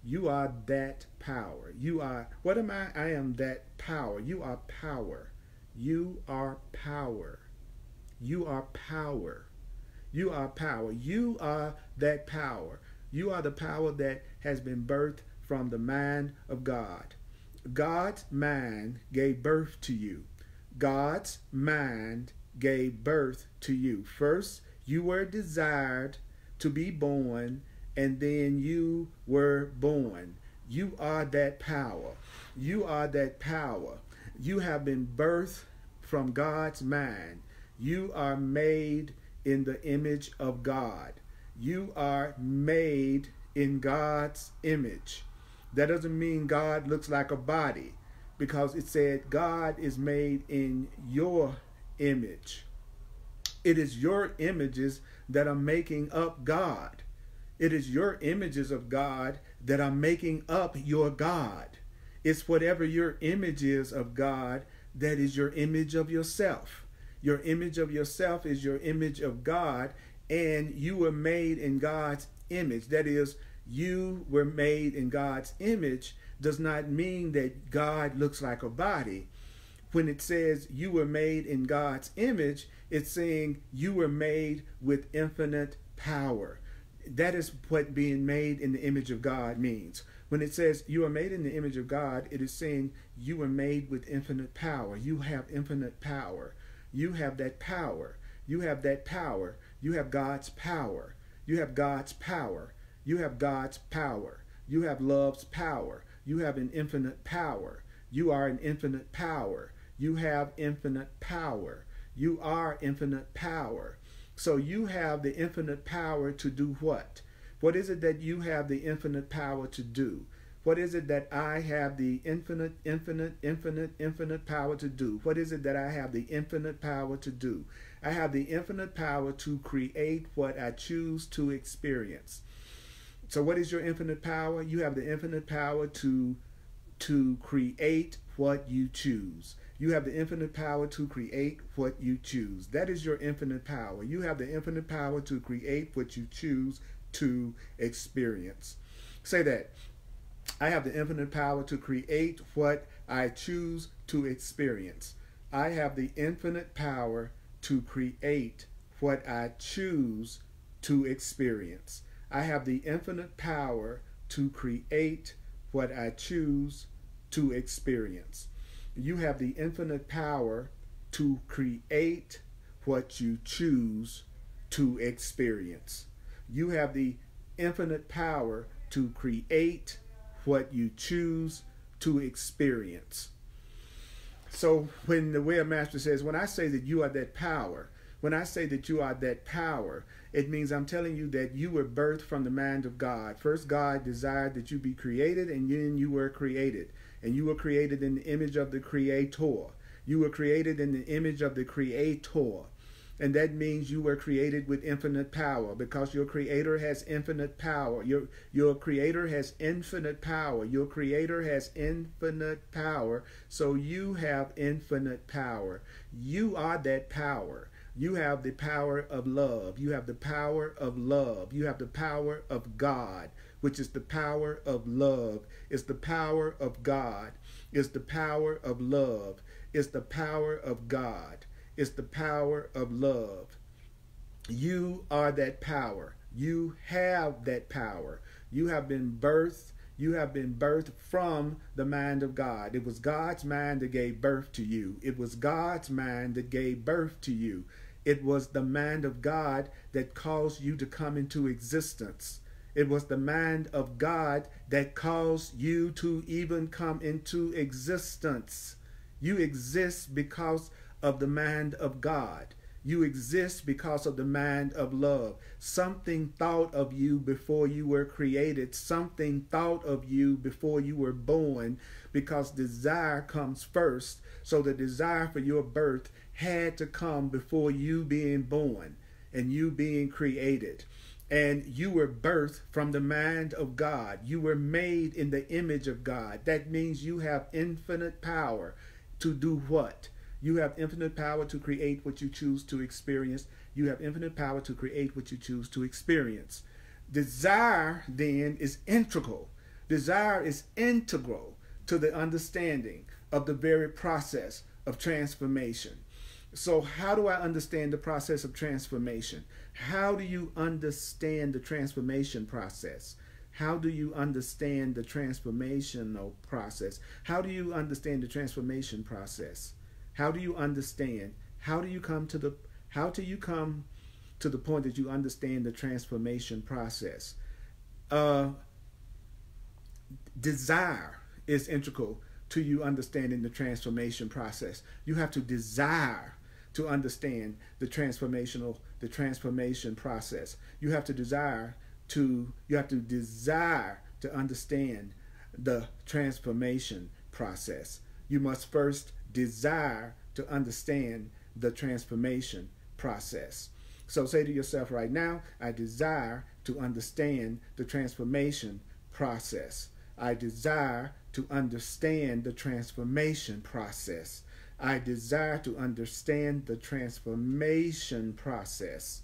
You are that power. You are, what am I? I am that power. You are power. You are power. You are power. You are power. You are that power. You are the power that has been birthed from the mind of God. God's mind gave birth to you. God's mind gave birth to you. First, you were desired to be born, and then you were born. You are that power. You are that power. You have been birthed from God's mind. You are made in the image of God. You are made in God's image. That doesn't mean God looks like a body, because it said God is made in your image. It is your images that are making up God. It is your images of God that are making up your God. It's whatever your image is of God that is your image of yourself. Your image of yourself is your image of God, and you were made in God's image. That is, you were made in God's image does not mean that God looks like a body. When it says you were made in God's image, it's saying you were made with infinite power. That is what being made in the image of God means. When it says you are made in the image of God, it is saying you were made with infinite power. You have infinite power. You have that power. You have that power. You have God's power. You have God's power. You have God's power. You have love's power. You have an infinite power. You are an infinite power. You have infinite power. You are infinite power. So you have the infinite power to do what? What is it that you have the infinite power to do? What is it that I have the infinite power to do? What is it that I have the infinite power to do? I have the infinite power to create what I choose to experience. So what is your infinite power? You have the infinite power to create what you choose. You have the infinite power to create what you choose. That is your infinite power. You have the infinite power to create what you choose to experience. Say that. I have the infinite power to create what I choose to experience. I have the infinite power to create what I choose to experience. I have the infinite power to create what I choose to experience. You have the infinite power to create what you choose to experience. You have the infinite power to create what you choose to experience. So when the Way Master says, when I say that you are that power, when I say that you are that power, it means I'm telling you that you were birthed from the mind of God. First, God desired that you be created, and then you were created. And you were created in the image of the Creator. You were created in the image of the Creator. And that means you were created with infinite power, because your Creator has infinite power. Your Creator has infinite power. Your Creator has infinite power. So you have infinite power. You are that power. You have the power of love. You have the power of love. You have the power of God, which is the power of love. It's the power of God. It's the power of love. It's the power of God. It's the power of love. You are that power. You have that power. You have been birthed You have been birthed from the mind of God. It was God's mind that gave birth to you. It was God's mind that gave birth to you. It was the mind of God that caused you to come into existence. It was the mind of God that caused you to even come into existence. You exist because of the mind of God. You exist because of the mind of love. Something thought of you before you were created. Something thought of you before you were born, because desire comes first. So the desire for your birth had to come before you being born and you being created. And you were birthed from the mind of God. You were made in the image of God. That means you have infinite power to do what? You have infinite power to create what you choose to experience. You have infinite power to create what you choose to experience. Desire, then, is integral. Desire is integral to the understanding of the very process of transformation. So how do I understand the process of transformation? How do you understand the transformation process? How do you understand the transformational process? How do you understand the transformation process? How do you understand? How do you come to the point that you understand the transformation process? Desire is integral to you understanding the transformation process. You have to desire to understand the transformation process. You have to desire to understand the transformation process. You must first desire to understand the transformation process. So say to yourself right now, I desire to understand the transformation process. I desire to understand the transformation process. I desire to understand the transformation process.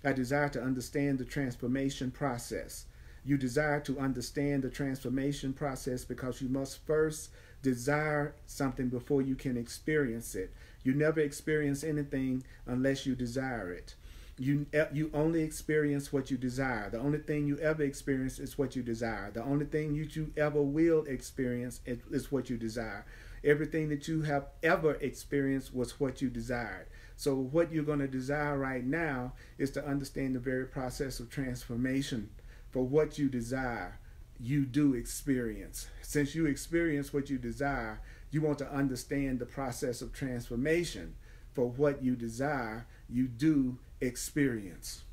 I desire to understand the transformation process. You desire to understand the transformation process because you must first desire something before you can experience it. You never experience anything unless you desire it. You only experience what you desire. The only thing you ever experience is what you desire. The only thing you ever will experience is what you desire. Everything that you have ever experienced was what you desired. So what you're going to desire right now is to understand the very process of transformation. For what you desire, you do experience. Since you experience what you desire, you want to understand the process of transformation. For what you desire, you do experience.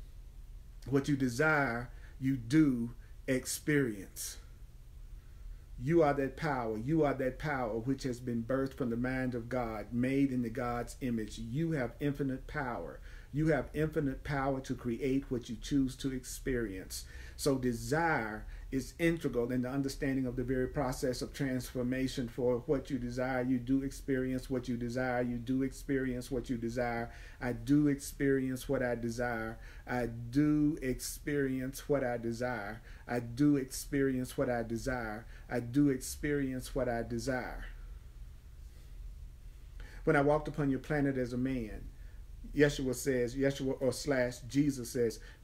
What you desire, you do experience. You are that power. You are that power which has been birthed from the mind of God, made in God's image. You have infinite power. You have infinite power to create what you choose to experience. So desire is integral in the understanding of the very process of transformation. For what you desire, you do experience what you desire. You do experience what you desire. I do experience what I desire. I do experience what I desire. I do experience what I desire. I do experience what I desire. When I walked upon your planet as a man, Jesus says, when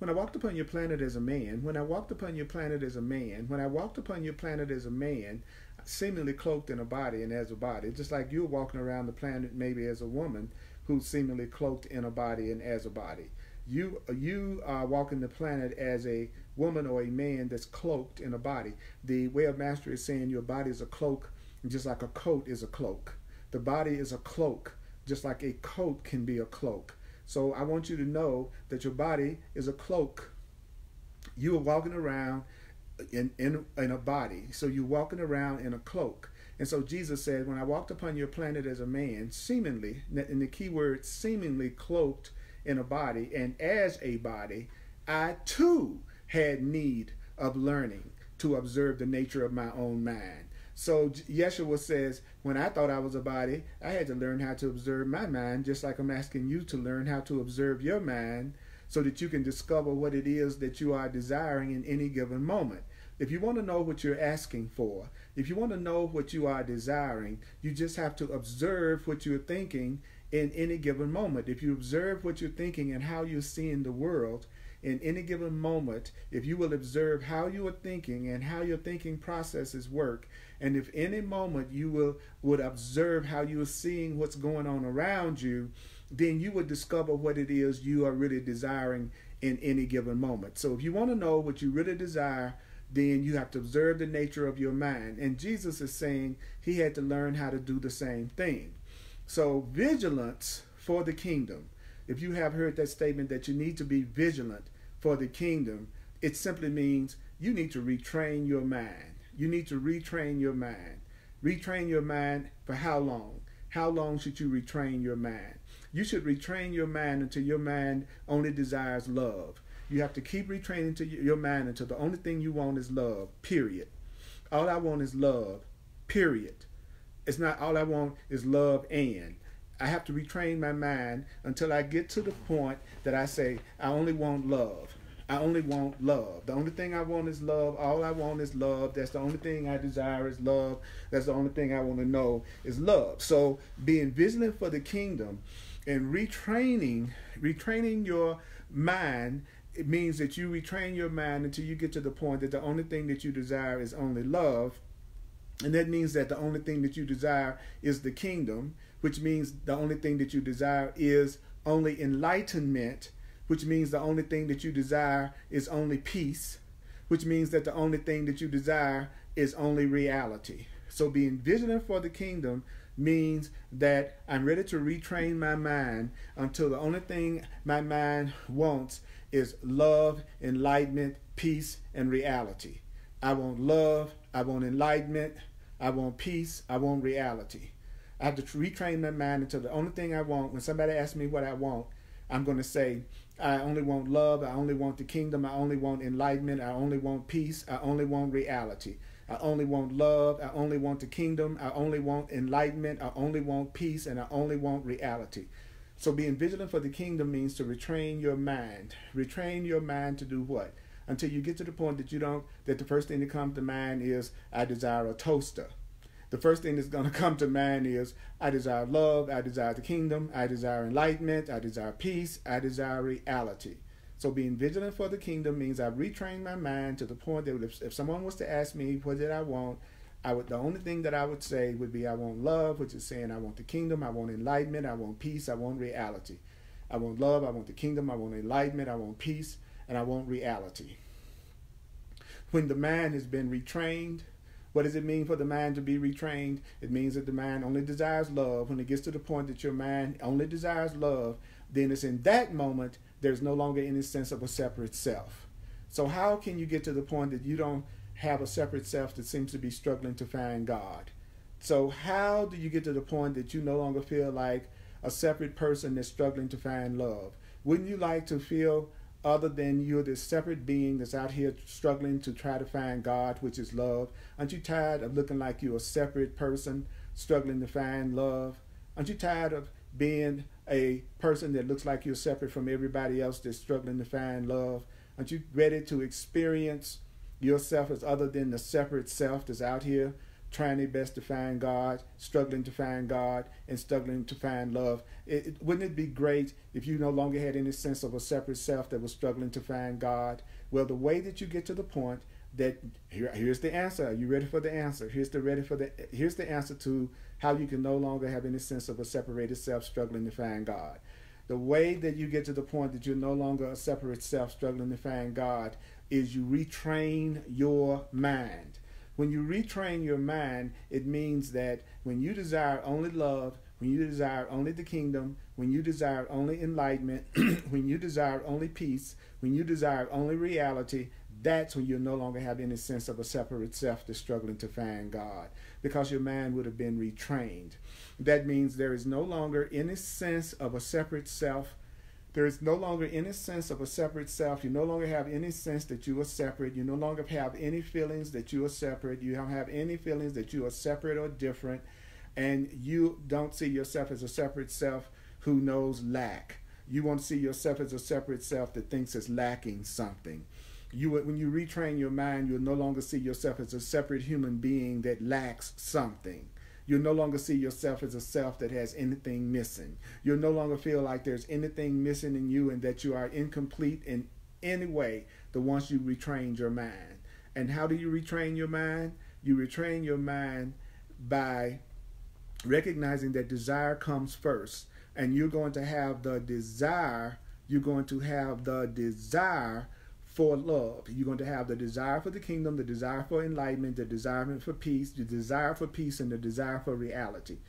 I walked upon your planet as a man, when I walked upon your planet as a man, when I walked upon your planet as a man, seemingly cloaked in a body and as a body, just like you're walking around the planet maybe as a woman who's seemingly cloaked in a body and as a body. You are walking the planet as a woman or a man that's cloaked in a body. The way of mastery is saying your body is a cloak, just like a coat is a cloak. The body is a cloak, just like a coat can be a cloak. So I want you to know that your body is a cloak. You are walking around in a body. So you're walking around in a cloak. And so Jesus said, when I walked upon your planet as a man, seemingly, and the key word seemingly cloaked in a body, and as a body, I too had need of learning to observe the nature of my own mind. So Yeshua says, when I thought I was a body, I had to learn how to observe my mind, just like I'm asking you to learn how to observe your mind so that you can discover what it is that you are desiring in any given moment. If you want to know what you're asking for, if you want to know what you are desiring, you just have to observe what you're thinking in any given moment. If you observe what you're thinking and how you're seeing the world in any given moment, if you will observe how you are thinking and how your thinking processes work, and if any moment you would observe how you are seeing what's going on around you, then you would discover what it is you are really desiring in any given moment. So if you want to know what you really desire, then you have to observe the nature of your mind. And Jesus is saying he had to learn how to do the same thing. So vigilance for the kingdom. If you have heard that statement that you need to be vigilant for the kingdom, it simply means you need to retrain your mind. You need to retrain your mind. Retrain your mind for how long? How long should you retrain your mind? You should retrain your mind until your mind only desires love. You have to keep retraining to your mind until the only thing you want is love, period. All I want is love, period. It's not all I want is love and. I have to retrain my mind until I get to the point that I say, I only want love. I only want love. The only thing I want is love. All I want is love. That's the only thing I desire is love. That's the only thing I want to know is love. So being vigilant for the kingdom and retraining your mind, it means that you retrain your mind until you get to the point that the only thing that you desire is only love. And that means that the only thing that you desire is the kingdom, which means the only thing that you desire is only enlightenment, which means the only thing that you desire is only peace, which means that the only thing that you desire is only reality. So being vigilant for the kingdom means that I'm ready to retrain my mind until the only thing my mind wants is love, enlightenment, peace, and reality. I want love, I want enlightenment, I want peace, I want reality. I have to retrain my mind until the only thing I want, when somebody asks me what I want, I'm going to say, I only want love, I only want the kingdom, I only want enlightenment, I only want peace, I only want reality. I only want love, I only want the kingdom, I only want enlightenment, I only want peace, and I only want reality. So being vigilant for the kingdom means to retrain your mind. Retrain your mind to do what? Until you get to the point that the first thing that comes to mind is, I desire a toaster. The first thing that's going to come to mind is, I desire love, I desire the kingdom, I desire enlightenment, I desire peace, I desire reality. So being vigilant for the kingdom means I retrain my mind to the point that if someone was to ask me what did I want, the only thing that I would say would be I want love, which is saying I want the kingdom, I want enlightenment, I want peace, I want reality. I want love, I want the kingdom, I want enlightenment, I want peace, and I want reality. When the mind has been retrained, what does it mean for the mind to be retrained? It means that the mind only desires love. When it gets to the point that your mind only desires love, then it's in that moment there's no longer any sense of a separate self. So how can you get to the point that you don't have a separate self that seems to be struggling to find God? So how do you get to the point that you no longer feel like a separate person that's struggling to find love? Wouldn't you like to feel other than you're this separate being that's out here struggling to try to find God, which is love? Aren't you tired of looking like you're a separate person struggling to find love? Aren't you tired of being a person that looks like you're separate from everybody else that's struggling to find love? Aren't you ready to experience yourself as other than the separate self that's out here trying their best to find God, struggling to find God, and struggling to find love? Wouldn't it be great if you no longer had any sense of a separate self that was struggling to find God? Well, the way that you get to the point that here's the answer. Are you ready for the answer? Here's the answer to how you can no longer have any sense of a separated self struggling to find God. The way that you get to the point that you're no longer a separate self struggling to find God is you retrain your mind. When you retrain your mind, it means that when you desire only love, when you desire only the kingdom, when you desire only enlightenment, when you desire only peace, when you desire only reality, that's when you'll no longer have any sense of a separate self that's struggling to find God, because your mind would have been retrained. That means there is no longer any sense of a separate self. There is no longer any sense of a separate self. You no longer have any sense that you are separate. You no longer have any feelings that you are separate. You don't have any feelings that you are separate or different. And you don't see yourself as a separate self who knows lack. You won't see yourself as a separate self that thinks it's lacking something. When you retrain your mind, you'll no longer see yourself as a separate human being that lacks something. You'll no longer see yourself as a self that has anything missing. You'll no longer feel like there's anything missing in you and that you are incomplete and any way the once you retrained your mind. And how do you retrain your mind? You retrain your mind by recognizing that desire comes first. And you're going to have the desire, for love. You're going to have the desire for the kingdom, the desire for enlightenment, the desire for peace, the desire for peace, and the desire for reality.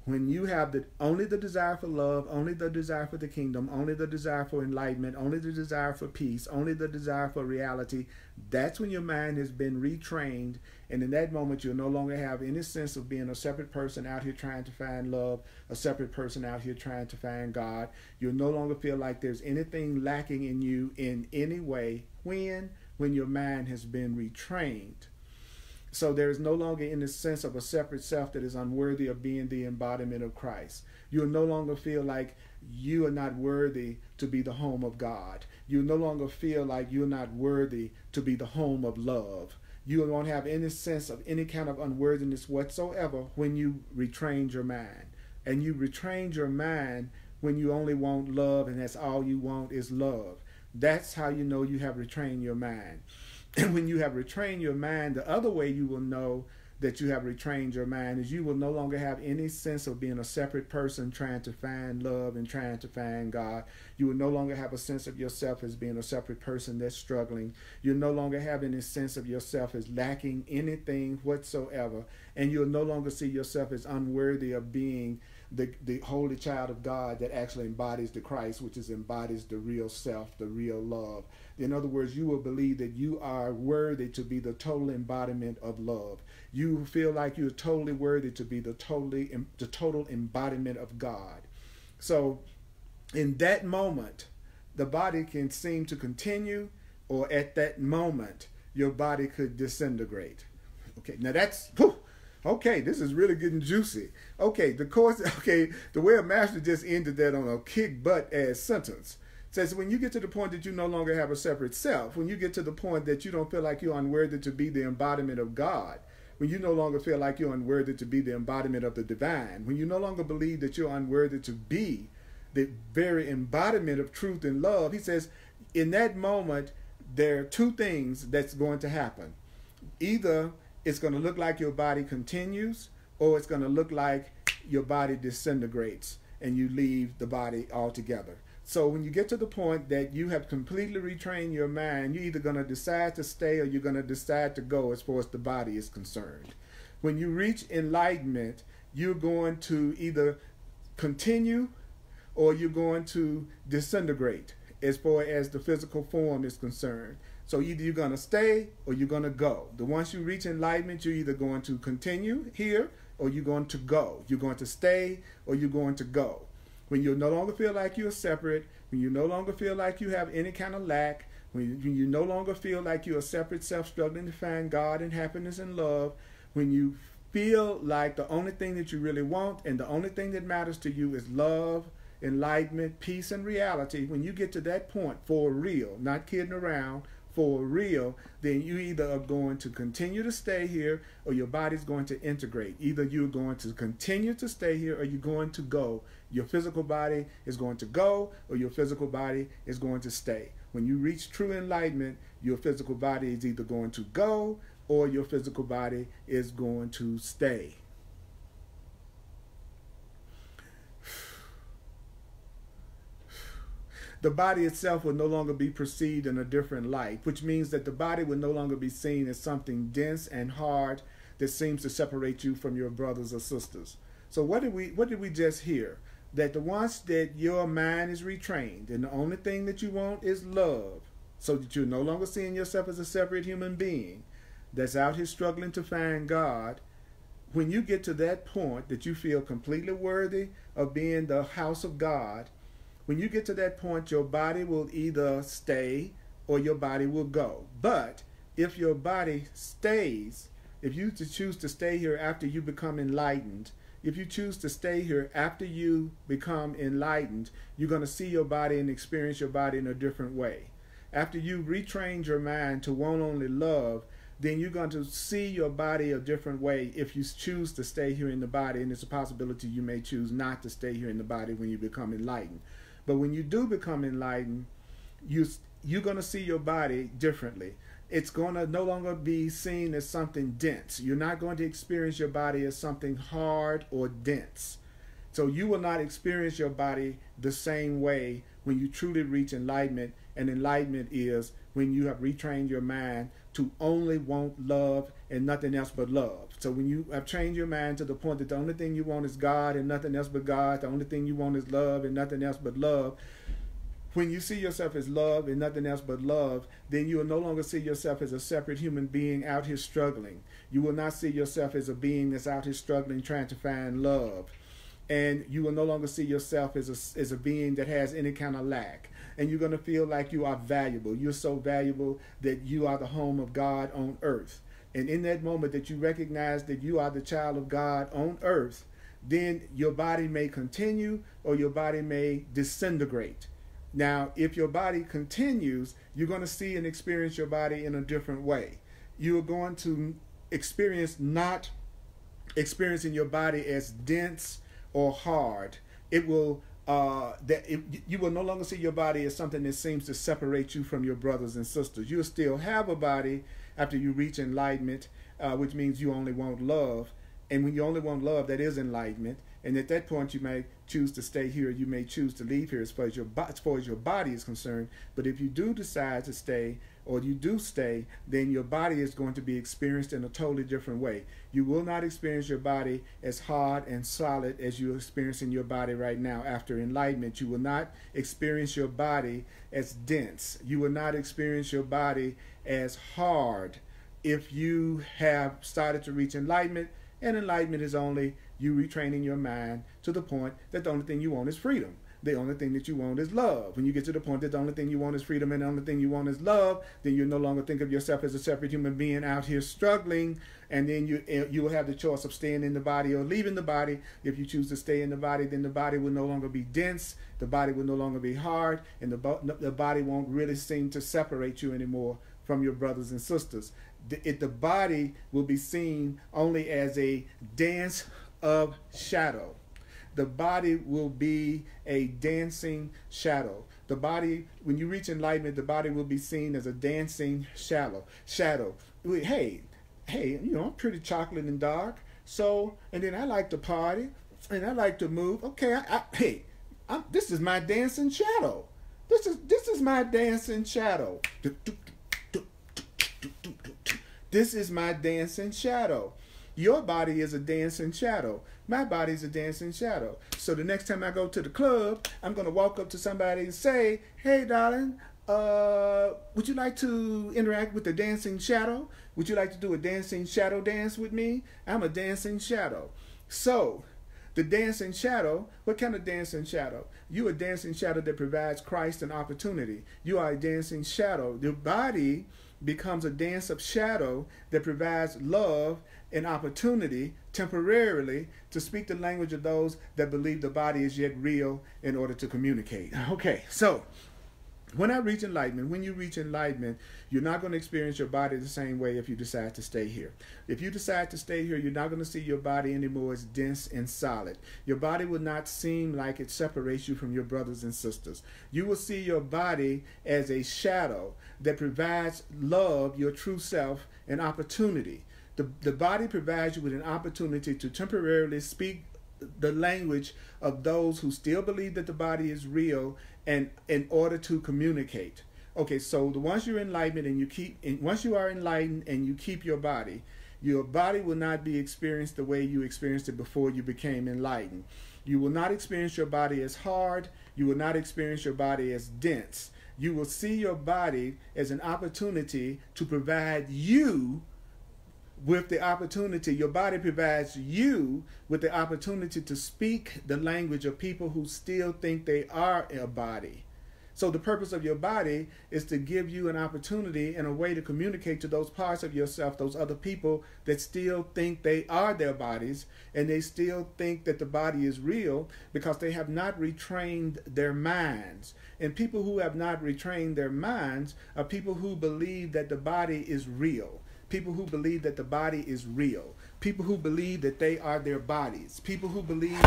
When you have only the desire for love, only the desire for the kingdom, only the desire for enlightenment, only the desire for peace, only the desire for reality, that's when your mind has been retrained. And in that moment, you'll no longer have any sense of being a separate person out here trying to find love, a separate person out here trying to find God. You'll no longer feel like there's anything lacking in you in any way when your mind has been retrained. So there is no longer in the sense of a separate self that is unworthy of being the embodiment of Christ. You'll no longer feel like you are not worthy to be the home of God. You'll no longer feel like you're not worthy to be the home of love. You won't have any sense of any kind of unworthiness whatsoever when you retrained your mind. And you retrained your mind when you only want love, and that's all you want is love. That's how you know you have retrained your mind. And when you have retrained your mind, the other way you will know that you have retrained your mind is you will no longer have any sense of being a separate person trying to find love and trying to find God. You will no longer have a sense of yourself as being a separate person that's struggling. You'll no longer have any sense of yourself as lacking anything whatsoever. And you'll no longer see yourself as unworthy of being the holy child of God that actually embodies the Christ, which embodies the real self, the real love. In other words, you will believe that you are worthy to be the total embodiment of love. You feel like you're totally worthy to be the total embodiment of God. So in that moment, the body can seem to continue, or at that moment, your body could disintegrate. Okay, now that's... Whew, okay, this is really getting juicy. Okay, the way a master just ended that on a kick butt ass sentence. Says when you get to the point that you no longer have a separate self, when you get to the point that you don't feel like you're unworthy to be the embodiment of God, when you no longer feel like you're unworthy to be the embodiment of the divine, when you no longer believe that you're unworthy to be the very embodiment of truth and love, he says, in that moment, there are two things that's going to happen. Either it's going to look like your body continues, or it's going to look like your body disintegrates and you leave the body altogether. So when you get to the point that you have completely retrained your mind, you're either going to decide to stay or you're going to decide to go as far as the body is concerned. When you reach enlightenment, you're going to either continue or you're going to disintegrate as far as the physical form is concerned. So either you're going to stay or you're going to go. Once you reach enlightenment, you're either going to continue here or you're going to go. You're going to stay or you're going to go. When you no longer feel like you're separate, when you no longer feel like you have any kind of lack, when you no longer feel like you're a separate self struggling to find God and happiness and love, when you feel like the only thing that you really want and the only thing that matters to you is love, enlightenment, peace, and reality, when you get to that point for real, not kidding around, for real, then you either are going to continue to stay here or your body's going to integrate. Either you're going to continue to stay here or you're going to go. Your physical body is going to go or your physical body is going to stay. When you reach true enlightenment, your physical body is either going to go or your physical body is going to stay. The body itself will no longer be perceived in a different light, which means that the body will no longer be seen as something dense and hard that seems to separate you from your brothers or sisters. So what did we just hear? That the once that your mind is retrained and the only thing that you want is love, so that you're no longer seeing yourself as a separate human being that's out here struggling to find God, when you get to that point that you feel completely worthy of being the house of God, when you get to that point, your body will either stay or your body will go. But if your body stays, if you choose to stay here after you become enlightened, if you choose to stay here after you become enlightened, you're going to see your body and experience your body in a different way. After you retrained your mind to want only love, then you're going to see your body a different way if you choose to stay here in the body. And it's a possibility you may choose not to stay here in the body when you become enlightened. But when you do become enlightened, you're going to see your body differently. It's going to no longer be seen as something dense. You're not going to experience your body as something hard or dense. So you will not experience your body the same way when you truly reach enlightenment. And enlightenment is when you have retrained your mind to only want love and nothing else but love. So when you have trained your mind to the point that the only thing you want is God and nothing else but God, the only thing you want is love and nothing else but love, when you see yourself as love and nothing else but love, then you will no longer see yourself as a separate human being out here struggling. You will not see yourself as a being that's out here struggling, trying to find love. And you will no longer see yourself as a being that has any kind of lack. And you're going to feel like you are valuable. You're so valuable that you are the home of God on earth. And in that moment that you recognize that you are the child of God on earth, then your body may continue or your body may disintegrate. Now, if your body continues, you're going to see and experience your body in a different way. You're going to experience not experiencing your body as dense or hard. It will you will no longer see your body as something that seems to separate you from your brothers and sisters. You'll still have a body after you reach enlightenment, which means you only want love. And when you only want love, that is enlightenment. And at that point, you may choose to stay here. You may choose to leave here as far as your body is concerned. But if you do decide to stay, or you do stay, then your body is going to be experienced in a totally different way. You will not experience your body as hard and solid as you're experiencing your body right now after enlightenment. You will not experience your body as dense. You will not experience your body as hard if you have started to reach enlightenment. And enlightenment is only you retraining your mind to the point that the only thing you want is freedom. The only thing that you want is love. When you get to the point that the only thing you want is freedom and the only thing you want is love, then you no longer think of yourself as a separate human being out here struggling. And then you will have the choice of staying in the body or leaving the body. If you choose to stay in the body, then the body will no longer be dense. The body will no longer be hard. And the body won't really seem to separate you anymore from your brothers and sisters. The body will be seen only as a dance of shadow. The body will be a dancing shadow. The body, when you reach enlightenment, the body will be seen as a dancing shadow. Hey, I'm pretty chocolate and dark. So, and then I like to party, and I like to move. Okay, this is my dancing shadow. This is my dancing shadow. This is my dancing shadow. Your body is a dancing shadow. My body is a dancing shadow. So the next time I go to the club, I'm going to walk up to somebody and say, hey, darling, would you like to interact with the dancing shadow? Would you like to do a dancing shadow dance with me? I'm a dancing shadow. So the dancing shadow, what kind of dancing shadow? You are a dancing shadow that provides Christ an opportunity. You are a dancing shadow. Your body becomes a dance of shadow that provides love and opportunity temporarily to speak the language of those that believe the body is yet real in order to communicate. Okay, so when you reach enlightenment, you're not going to experience your body the same way if you decide to stay here. If you decide to stay here, you're not going to see your body anymore as dense and solid. Your body will not seem like it separates you from your brothers and sisters. You will see your body as a shadow that provides love, your true self, an opportunity. The body provides you with an opportunity to temporarily speak the language of those who still believe that the body is real, and in order to communicate. Okay, so once you're enlightened once you are enlightened and you keep your body will not be experienced the way you experienced it before you became enlightened. You will not experience your body as hard. You will not experience your body as dense. You will see your body as an opportunity to provide you with the opportunity. Your body provides you with the opportunity to speak the language of people who still think they are a body. So the purpose of your body is to give you an opportunity and a way to communicate to those parts of yourself, those other people that still think they are their bodies, and they still think that the body is real because they have not retrained their minds. And people who have not retrained their minds are people who believe that the body is real. People who believe that the body is real. People who believe that they are their bodies. People who believe...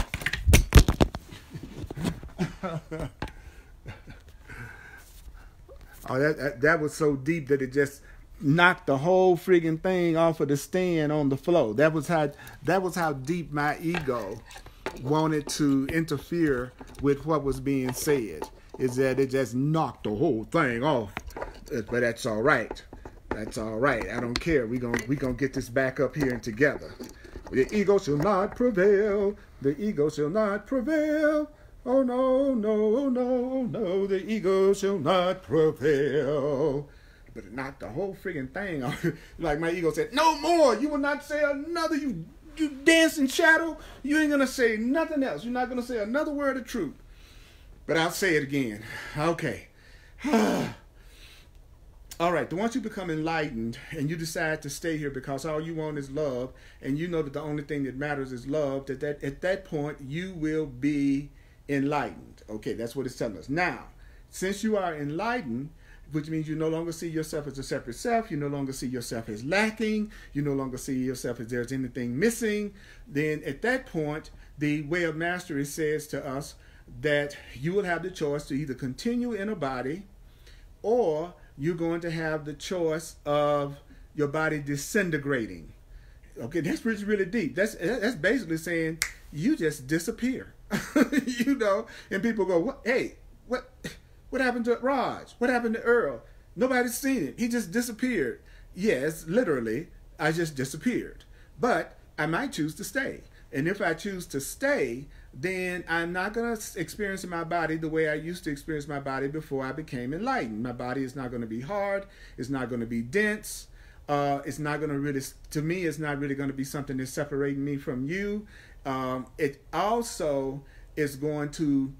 Oh, that was so deep that it just knocked the whole friggin' thing off of the stand on the floor. That was how deep my ego wanted to interfere with what was being said. Is that it just knocked the whole thing off. But that's all right. That's all right. I don't care. We gonna get this back up here and together. The ego shall not prevail. The ego shall not prevail. Oh no, no, no, no. The ego shall not prevail. But it knocked the whole friggin' thing off. Like my ego said, no more. You will not say another. You dancing shadow. You ain't gonna say nothing else. You're not gonna say another word of truth. But I'll say it again. Okay. All right, once you become enlightened and you decide to stay here because all you want is love, and you know that the only thing that matters is love, at that point you will be enlightened. Okay, that's what it's telling us. Now, since you are enlightened, which means you no longer see yourself as a separate self, you no longer see yourself as lacking, you no longer see yourself as there's anything missing, then at that point, the way of mastery says to us that you will have the choice to either continue in a body, or you're going to have the choice of your body disintegrating. Okay, that's really deep. That's basically saying you just disappear. You know, and people go, "What? Hey, what happened to Raj? What happened to Earl? Nobody's seen him. He just disappeared." Yes, literally, I just disappeared. But I might choose to stay. And if I choose to stay, then I'm not going to experience my body the way I used to experience my body before I became enlightened. My body is not going to be hard. It's not going to be dense. It's not going to really, to me, it's not really going to be something that's separating me from you. It also is going to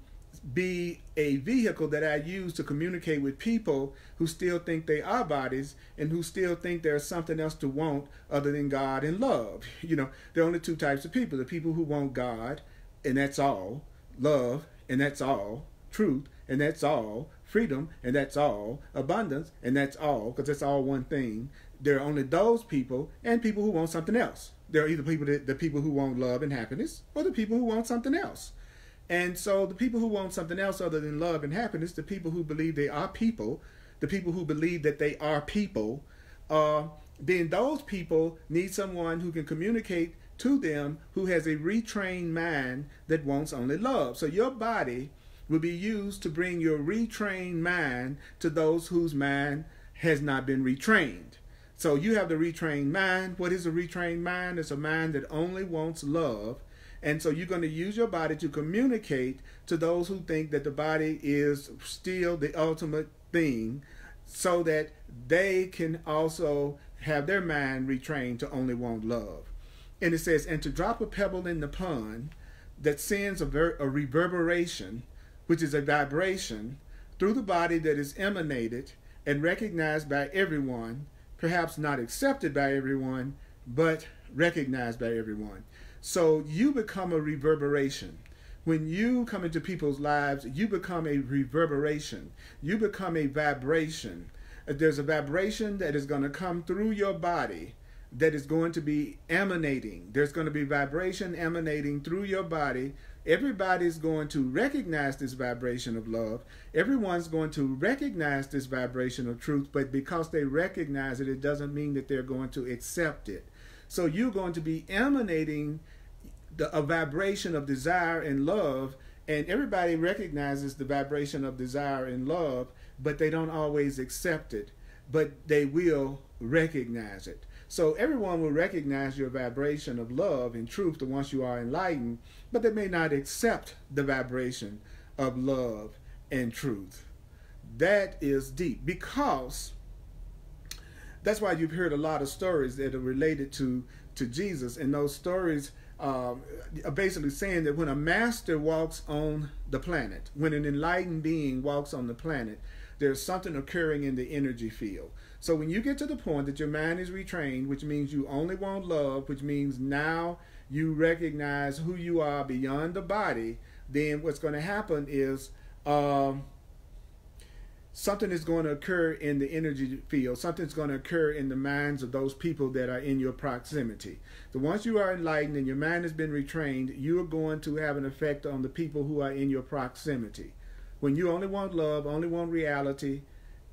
be a vehicle that I use to communicate with people who still think they are bodies and who still think there's something else to want other than God and love. You know, there are only two types of people: the people who want God, and that's all; love, and that's all; truth, and that's all; freedom, and that's all; abundance, and that's all, because it's all one thing. There are only those people and people who want something else. There are either the people who want love and happiness, or the people who want something else. And so the people who want something else other than love and happiness, the people who believe they are people, the people who believe that they are people, then those people need someone who can communicate to them, who has a retrained mind that wants only love. So your body will be used to bring your retrained mind to those whose mind has not been retrained. So you have the retrained mind. What is a retrained mind? It's a mind that only wants love. And so you're going to use your body to communicate to those who think that the body is still the ultimate thing, so that they can also have their mind retrained to only want love. And it says, and to drop a pebble in the pond that sends a reverberation, which is a vibration, through the body that is emanated and recognized by everyone, perhaps not accepted by everyone, but recognized by everyone. So you become a reverberation. When you come into people's lives, you become a reverberation. You become a vibration. There's a vibration that is going to come through your body that is going to be emanating. There's going to be vibration emanating through your body. Everybody's going to recognize this vibration of love. Everyone's going to recognize this vibration of truth, but because they recognize it, it doesn't mean that they're going to accept it. So you're going to be emanating a vibration of desire and love, and everybody recognizes the vibration of desire and love, but they don't always accept it, but they will recognize it. So everyone will recognize your vibration of love and truth once you are enlightened, but they may not accept the vibration of love and truth. That is deep, because that's why you've heard a lot of stories that are related to Jesus, and those stories are basically saying that when a master walks on the planet, when an enlightened being walks on the planet, there's something occurring in the energy field. So when you get to the point that your mind is retrained, which means you only want love, which means now you recognize who you are beyond the body, then what's going to happen is something is going to occur in the energy field. Something's going to occur in the minds of those people that are in your proximity. So once you are enlightened and your mind has been retrained, you are going to have an effect on the people who are in your proximity. When you only want love, only want reality,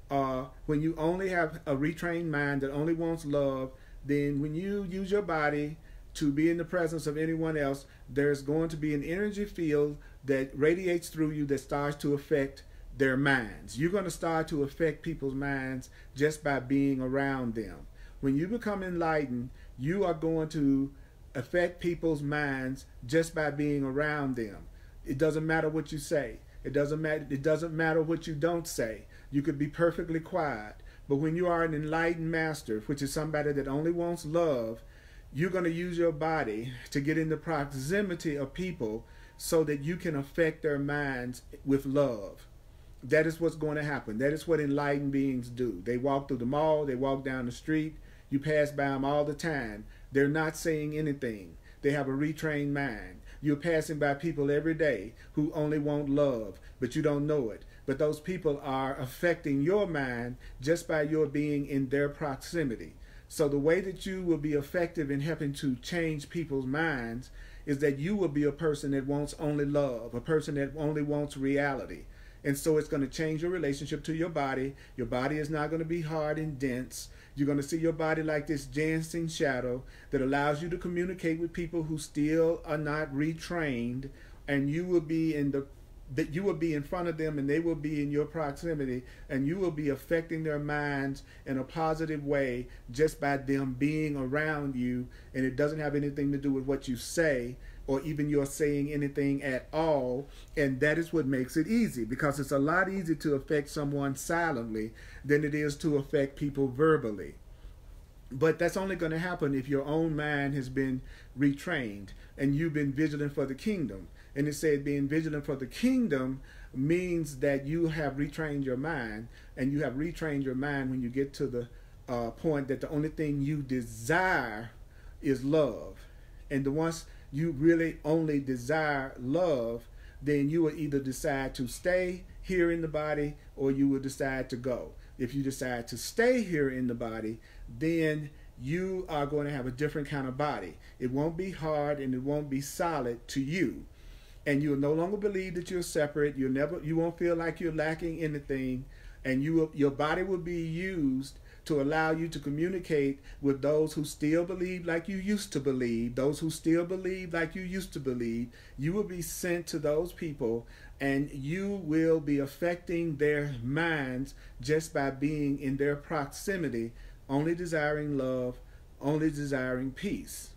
When you only have a retrained mind that only wants love, then when you use your body to be in the presence of anyone else, there's going to be an energy field that radiates through you that starts to affect their minds. You're going to start to affect people's minds just by being around them. When you become enlightened, you are going to affect people's minds just by being around them. It doesn't matter what you say. It doesn't matter what you don't say. You could be perfectly quiet. But when you are an enlightened master, which is somebody that only wants love, you're going to use your body to get in the proximity of people so that you can affect their minds with love. That is what's going to happen. That is what enlightened beings do. They walk through the mall, they walk down the street, you pass by them all the time. They're not saying anything. They have a retrained mind. You're passing by people every day who only want love, but you don't know it. But those people are affecting your mind just by your being in their proximity. So the way that you will be effective in helping to change people's minds is that you will be a person that wants only love, a person that only wants reality. And so it's going to change your relationship to your body. Your body is not going to be hard and dense. You're going to see your body like this dancing shadow that allows you to communicate with people who still are not retrained, and you will be in front of them and they will be in your proximity, and you will be affecting their minds in a positive way just by them being around you. And it doesn't have anything to do with what you say or even your saying anything at all. And that is what makes it easy, because it's a lot easier to affect someone silently than it is to affect people verbally. But that's only going to happen if your own mind has been retrained and you've been vigilant for the kingdom. And it said being vigilant for the kingdom means that you have retrained your mind, and you have retrained your mind when you get to the point that the only thing you desire is love. And once you really only desire love, then you will either decide to stay here in the body or you will decide to go. If you decide to stay here in the body, then you are going to have a different kind of body. It won't be hard and it won't be solid to you. And you'll no longer believe that you're separate. You won't feel like you're lacking anything. And your body will be used to allow you to communicate with those who still believe like you used to believe, those who still believe like you used to believe. You will be sent to those people, and you will be affecting their minds just by being in their proximity, only desiring love, only desiring peace.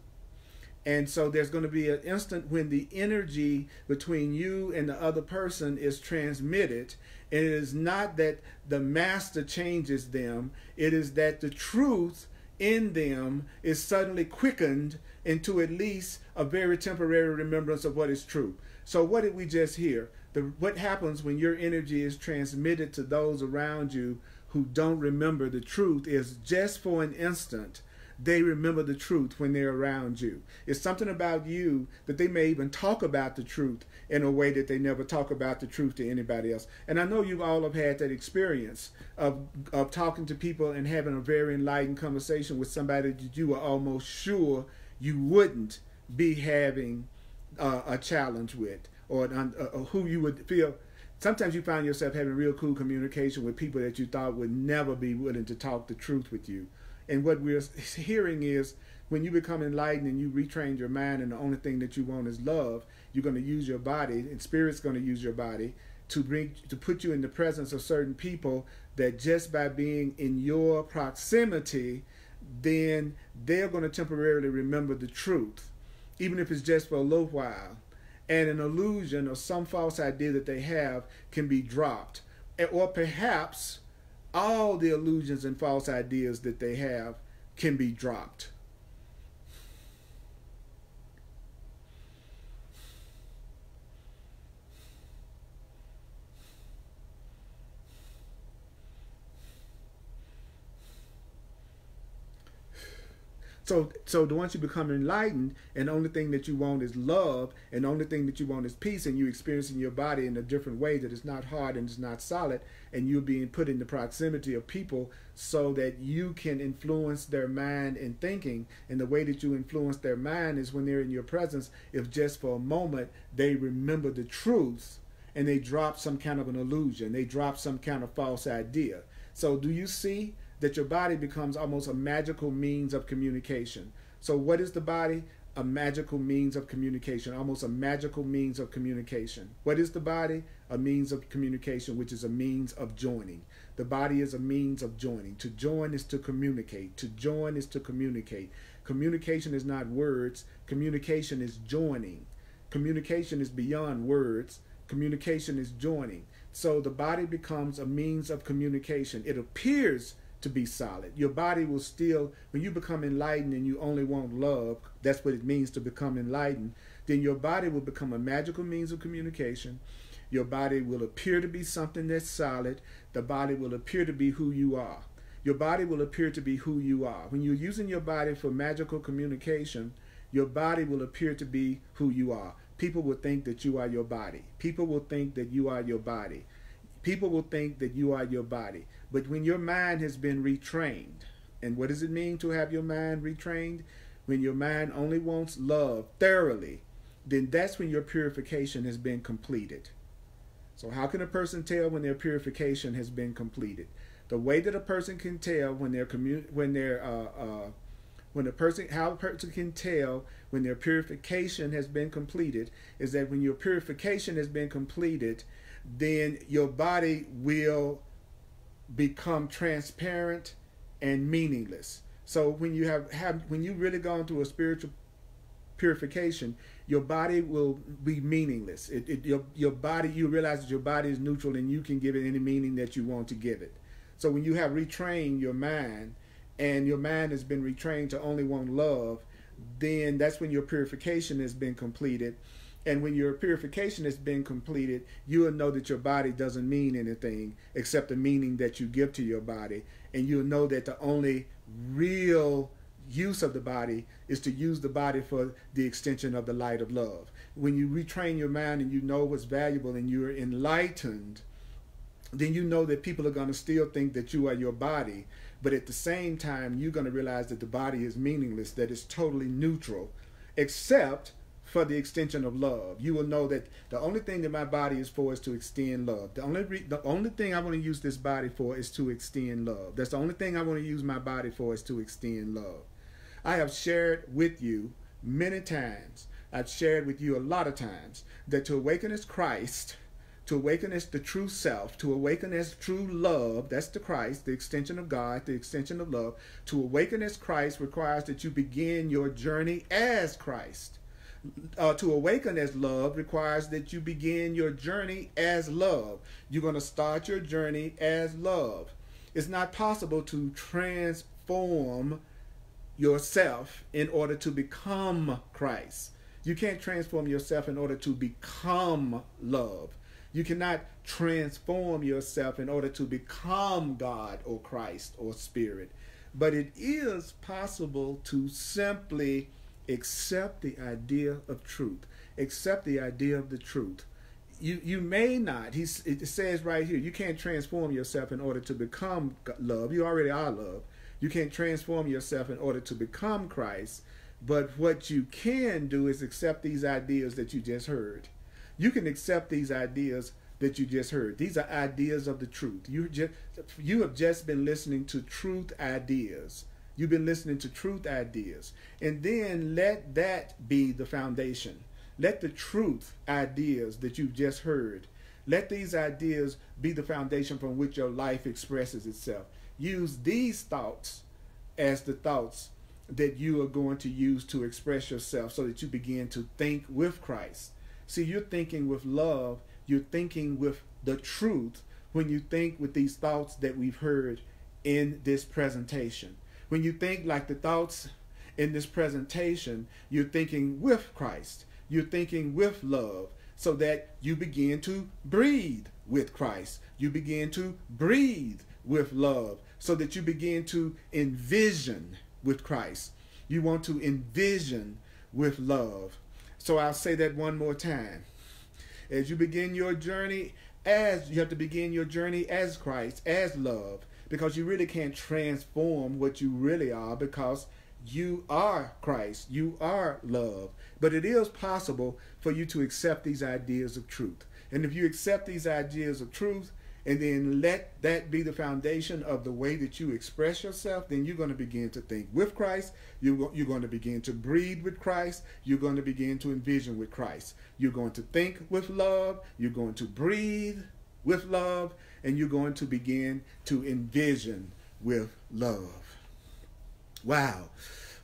And so there's going to be an instant when the energy between you and the other person is transmitted. And it is not that the master changes them. It is that the truth in them is suddenly quickened into at least a very temporary remembrance of what is true. So what did we just hear? What happens when your energy is transmitted to those around you who don't remember the truth is just for an instant, they remember the truth when they're around you. It's something about you that they may even talk about the truth in a way that they never talk about the truth to anybody else. And I know you all have had that experience of talking to people and having a very enlightened conversation with somebody that you were almost sure you wouldn't be having a challenge with, or who you would feel. Sometimes you find yourself having real cool communication with people that you thought would never be willing to talk the truth with you. And what we're hearing is when you become enlightened and you retrain your mind and the only thing that you want is love, you're going to use your body, and Spirit's going to use your body to put you in the presence of certain people that just by being in your proximity, then they're going to temporarily remember the truth, even if it's just for a little while. And an illusion or some false idea that they have can be dropped. Or perhaps all the illusions and false ideas that they have can be dropped. So once you become enlightened and the only thing that you want is love and the only thing that you want is peace, and you experience in your body in a different way that is not hard and is not solid, and you're being put in the proximity of people so that you can influence their mind and thinking. And the way that you influence their mind is when they're in your presence, if just for a moment they remember the truth and they drop some kind of an illusion, they drop some kind of false idea. So do you see that your body becomes almost a magical means of communication? So what is the body? A magical means of communication, almost a magical means of communication. What is the body? A means of communication, which is a means of joining. The body is a means of joining. To join is to communicate. To join is to communicate. Communication is not words. Communication is joining. Communication is beyond words. Communication is joining. So the body becomes a means of communication. It appears to be solid. Your body will still, when you become enlightened and you only want love, that's what it means to become enlightened, then your body will become a magical means of communication. Your body will appear to be something that's solid. The body will appear to be who you are. Your body will appear to be who you are. When you're using your body for magical communication, your body will appear to be who you are. People will think that you are your body. People will think that you are your body. People will think that you are your body. But when your mind has been retrained, and what does it mean to have your mind retrained? When your mind only wants love thoroughly, then that's when your purification has been completed. So how can a person tell when their purification has been completed? The way that a person can tell how a person can tell when their purification has been completed is that when your purification has been completed, then your body will become transparent and meaningless. So when you when you really gone through a spiritual purification, your body will be meaningless. Your body, you realize that your body is neutral and you can give it any meaning that you want to give it. So when you have retrained your mind, and your mind has been retrained to only want love, then that's when your purification has been completed. And when your purification has been completed, you will know that your body doesn't mean anything except the meaning that you give to your body. And you'll know that the only real use of the body is to use the body for the extension of the light of love. When you retrain your mind and you know what's valuable and you're enlightened, then you know that people are going to still think that you are your body. But at the same time, you're going to realize that the body is meaningless, that it's totally neutral, except for the extension of love. You will know that the only thing that my body is for is to extend love. The only thing I want to use this body for is to extend love. That's the only thing I want to use my body for is to extend love. I have shared with you many times, I've shared with you a lot of times, that to awaken as Christ, to awaken as the true self, to awaken as true love, that's the Christ, the extension of God, the extension of love. To awaken as Christ requires that you begin your journey as Christ. To awaken as love requires that you begin your journey as love. You're going to start your journey as love. It's not possible to transform yourself in order to become Christ. You can't transform yourself in order to become love. You cannot transform yourself in order to become God or Christ or Spirit. But it is possible to simply accept the idea of truth. Accept the idea of the truth. You may not. It says right here, you can't transform yourself in order to become love. You already are love. You can't transform yourself in order to become Christ. But what you can do is accept these ideas that you just heard. You can accept these ideas that you just heard. These are ideas of the truth. You have just been listening to truth ideas. You've been listening to truth ideas. And then let that be the foundation. Let the truth ideas that you've just heard, let these ideas be the foundation from which your life expresses itself. Use these thoughts as the thoughts that you are going to use to express yourself so that you begin to think with Christ. See, you're thinking with love. You're thinking with the truth when you think with these thoughts that we've heard in this presentation. When you think like the thoughts in this presentation, you're thinking with Christ. You're thinking with love so that you begin to breathe with Christ. You begin to breathe with love so that you begin to envision with Christ. You want to envision with love. So I'll say that one more time. As you begin your journey, you have to begin your journey as Christ, as love, because you really can't transform what you really are because you are Christ, you are love. But it is possible for you to accept these ideas of truth. And if you accept these ideas of truth and then let that be the foundation of the way that you express yourself, then you're going to begin to think with Christ. You're going to begin to breathe with Christ. You're going to begin to envision with Christ. You're going to think with love. You're going to breathe with love. And you're going to begin to envision with love. Wow.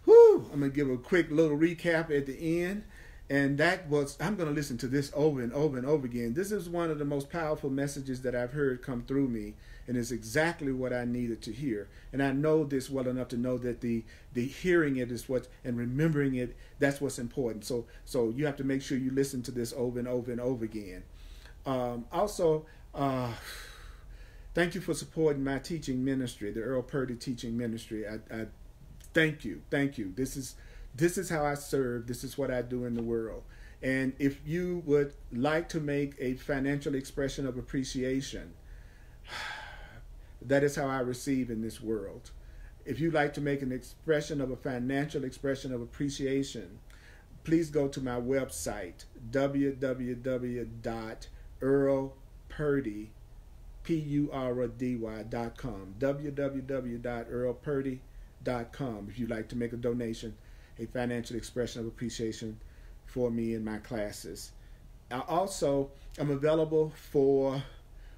Whew. I'm going to give a quick little recap at the end. And that was, I'm going to listen to this over and over and over again. This is one of the most powerful messages that I've heard come through me. And it's exactly what I needed to hear. And I know this well enough to know that the hearing it is what, and remembering it, that's what's important. So you have to make sure you listen to this over and over and over again. Also, thank you for supporting my teaching ministry, the Earl Purdy teaching ministry. I thank you. Thank you. This is how I serve. This is what I do in the world. And if you would like to make a financial expression of appreciation, that is how I receive in this world. If you'd like to make an expression of a financial expression of appreciation, please go to my website, www.earlpurdy.com, www.earlpurdy.com, if you'd like to make a donation, a financial expression of appreciation for me and my classes. Also, I'm available for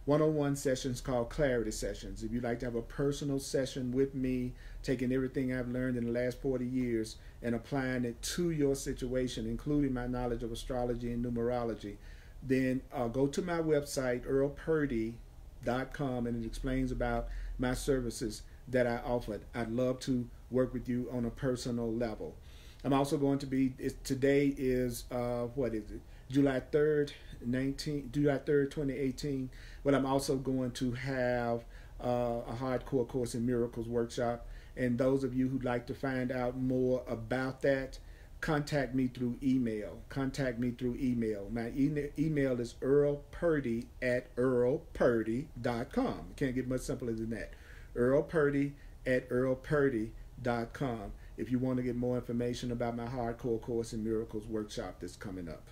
one-on-one sessions called Clarity Sessions. If you'd like to have a personal session with me, taking everything I've learned in the last 40 years and applying it to your situation, including my knowledge of astrology and numerology, then go to my website, earlpurdy.com, and it explains about my services that I offer. I'd love to work with you on a personal level. I'm also going to be, today is, what is it? July 3rd, 2018. But I'm also going to have a Hardcore Course in Miracles workshop. And those of you who'd like to find out more about that, contact me through email. My email is earlpurdy@earlpurdy.com. Can't get much simpler than that. earlpurdy@earlpurdy.com. if you want to get more information about my Hardcore Course in Miracles workshop that's coming up.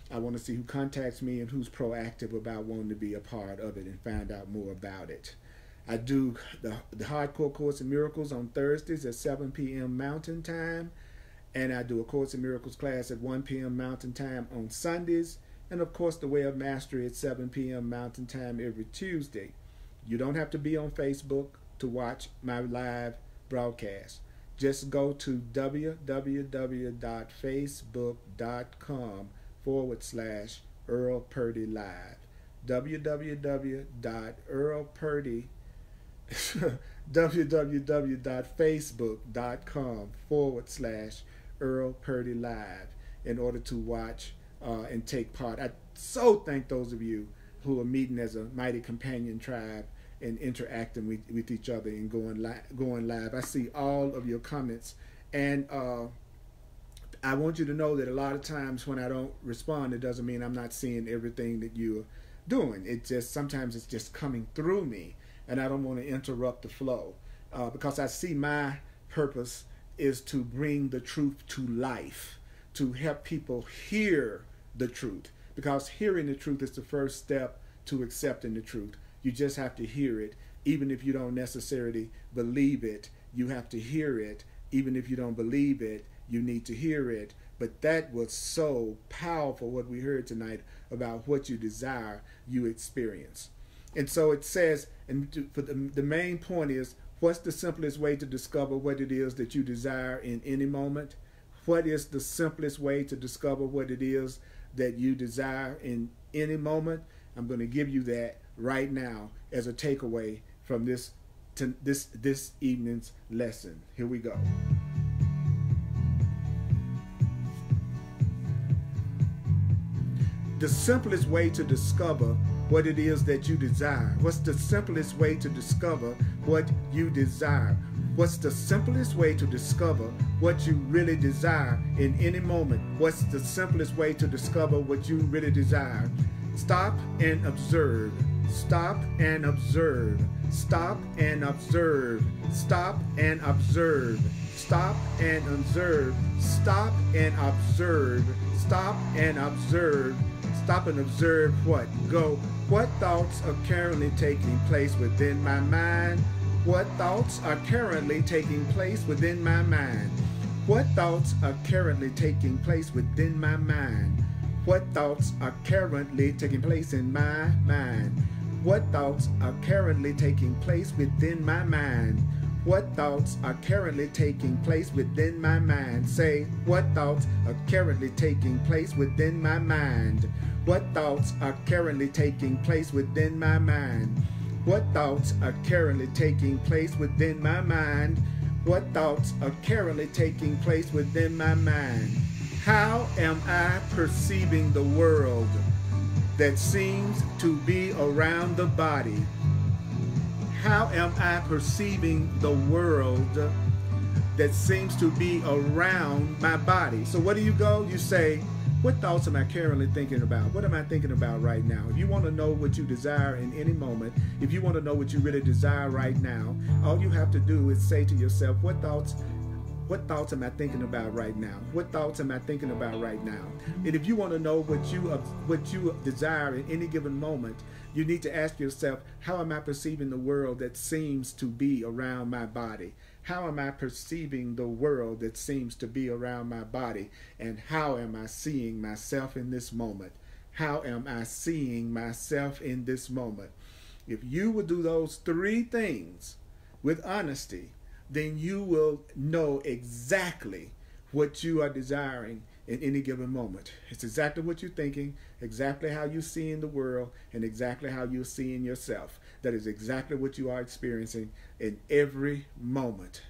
I want to see who contacts me and who's proactive about wanting to be a part of it and find out more about it. I do the Hardcore Course in Miracles on Thursdays at 7 p.m. Mountain Time, and I do a Course in Miracles class at 1 p.m. Mountain Time on Sundays, and of course the Way of Mastery at 7 p.m. Mountain Time every Tuesday. You don't have to be on Facebook to watch my live broadcast. Just go to www.facebook.com/Earl Purdy Live. www.Facebook.com/Earl Purdy Live in order to watch and take part. I so thank those of you who are meeting as a mighty companion tribe and interacting with each other and going live. I see all of your comments, and I want you to know that a lot of times when I don't respond, it doesn't mean I'm not seeing everything that you're doing. It just, sometimes it's just coming through me, and I don't want to interrupt the flow because I see my purpose is to bring the truth to life, to help people hear the truth, because hearing the truth is the first step to accepting the truth. You just have to hear it. Even if you don't necessarily believe it, you have to hear it. Even if you don't believe it, you need to hear it. But that was so powerful, what we heard tonight about what you desire, you experience. And so it says, and for the main point is, what's the simplest way to discover what it is that you desire in any moment? What is the simplest way to discover what it is that you desire in any moment? I'm going to give you that right now as a takeaway from this evening's lesson. Here we go. The simplest way to discover what it is that you desire. What's the simplest way to discover what you desire? What's the simplest way to discover what you really desire in any moment? What's the simplest way to discover what you really desire? Stop and observe. Stop and observe. Stop and observe. Stop and observe. Stop and observe. Stop and observe. Stop and observe. Stop and observe what? Go. What thoughts are currently taking place within my mind? What thoughts are currently taking place within my mind? What thoughts are currently taking place within my mind? What thoughts are currently taking place in my mind? What thoughts are currently taking place within my mind? What thoughts are currently taking place within my mind? Say, what thoughts are currently taking place within my mind? What thoughts are currently taking place within my mind? What thoughts are currently taking place within my mind? What thoughts are currently taking place within my mind? How am I perceiving the world that seems to be around the body? How am I perceiving the world that seems to be around my body? So where do you go? You say, what thoughts am I currently thinking about? What am I thinking about right now? If you want to know what you desire in any moment, if you want to know what you really desire right now, all you have to do is say to yourself, what thoughts am I thinking about right now? What thoughts am I thinking about right now? And if you want to know what you desire in any given moment, you need to ask yourself, how am I perceiving the world that seems to be around my body? How am I perceiving the world that seems to be around my body? And how am I seeing myself in this moment? How am I seeing myself in this moment? If you will do those three things with honesty, then you will know exactly what you are desiring in any given moment. It's exactly what you're thinking, exactly how you're seeing the world, and exactly how you're seeing yourself. That is exactly what you are experiencing in every moment.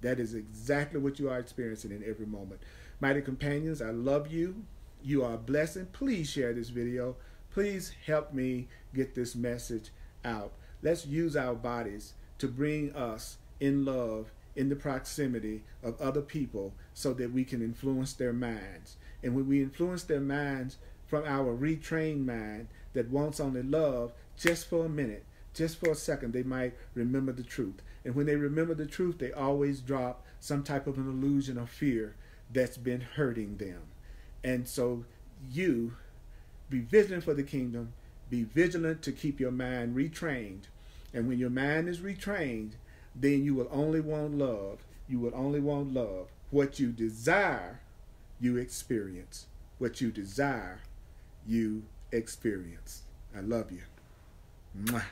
That is exactly what you are experiencing in every moment. Mighty companions, I love you. You are a blessing. Please share this video. Please help me get this message out. Let's use our bodies to bring us in love, in the proximity of other people, so that we can influence their minds. And when we influence their minds from our retrained mind that wants only love, just for a minute, just for a second, they might remember the truth. And when they remember the truth, they always drop some type of an illusion of fear that's been hurting them. And so you be vigilant for the kingdom, be vigilant to keep your mind retrained. And when your mind is retrained, then you will only want love. You will only want love. What you desire, you experience. What you desire, you experience. I love you. Mwah.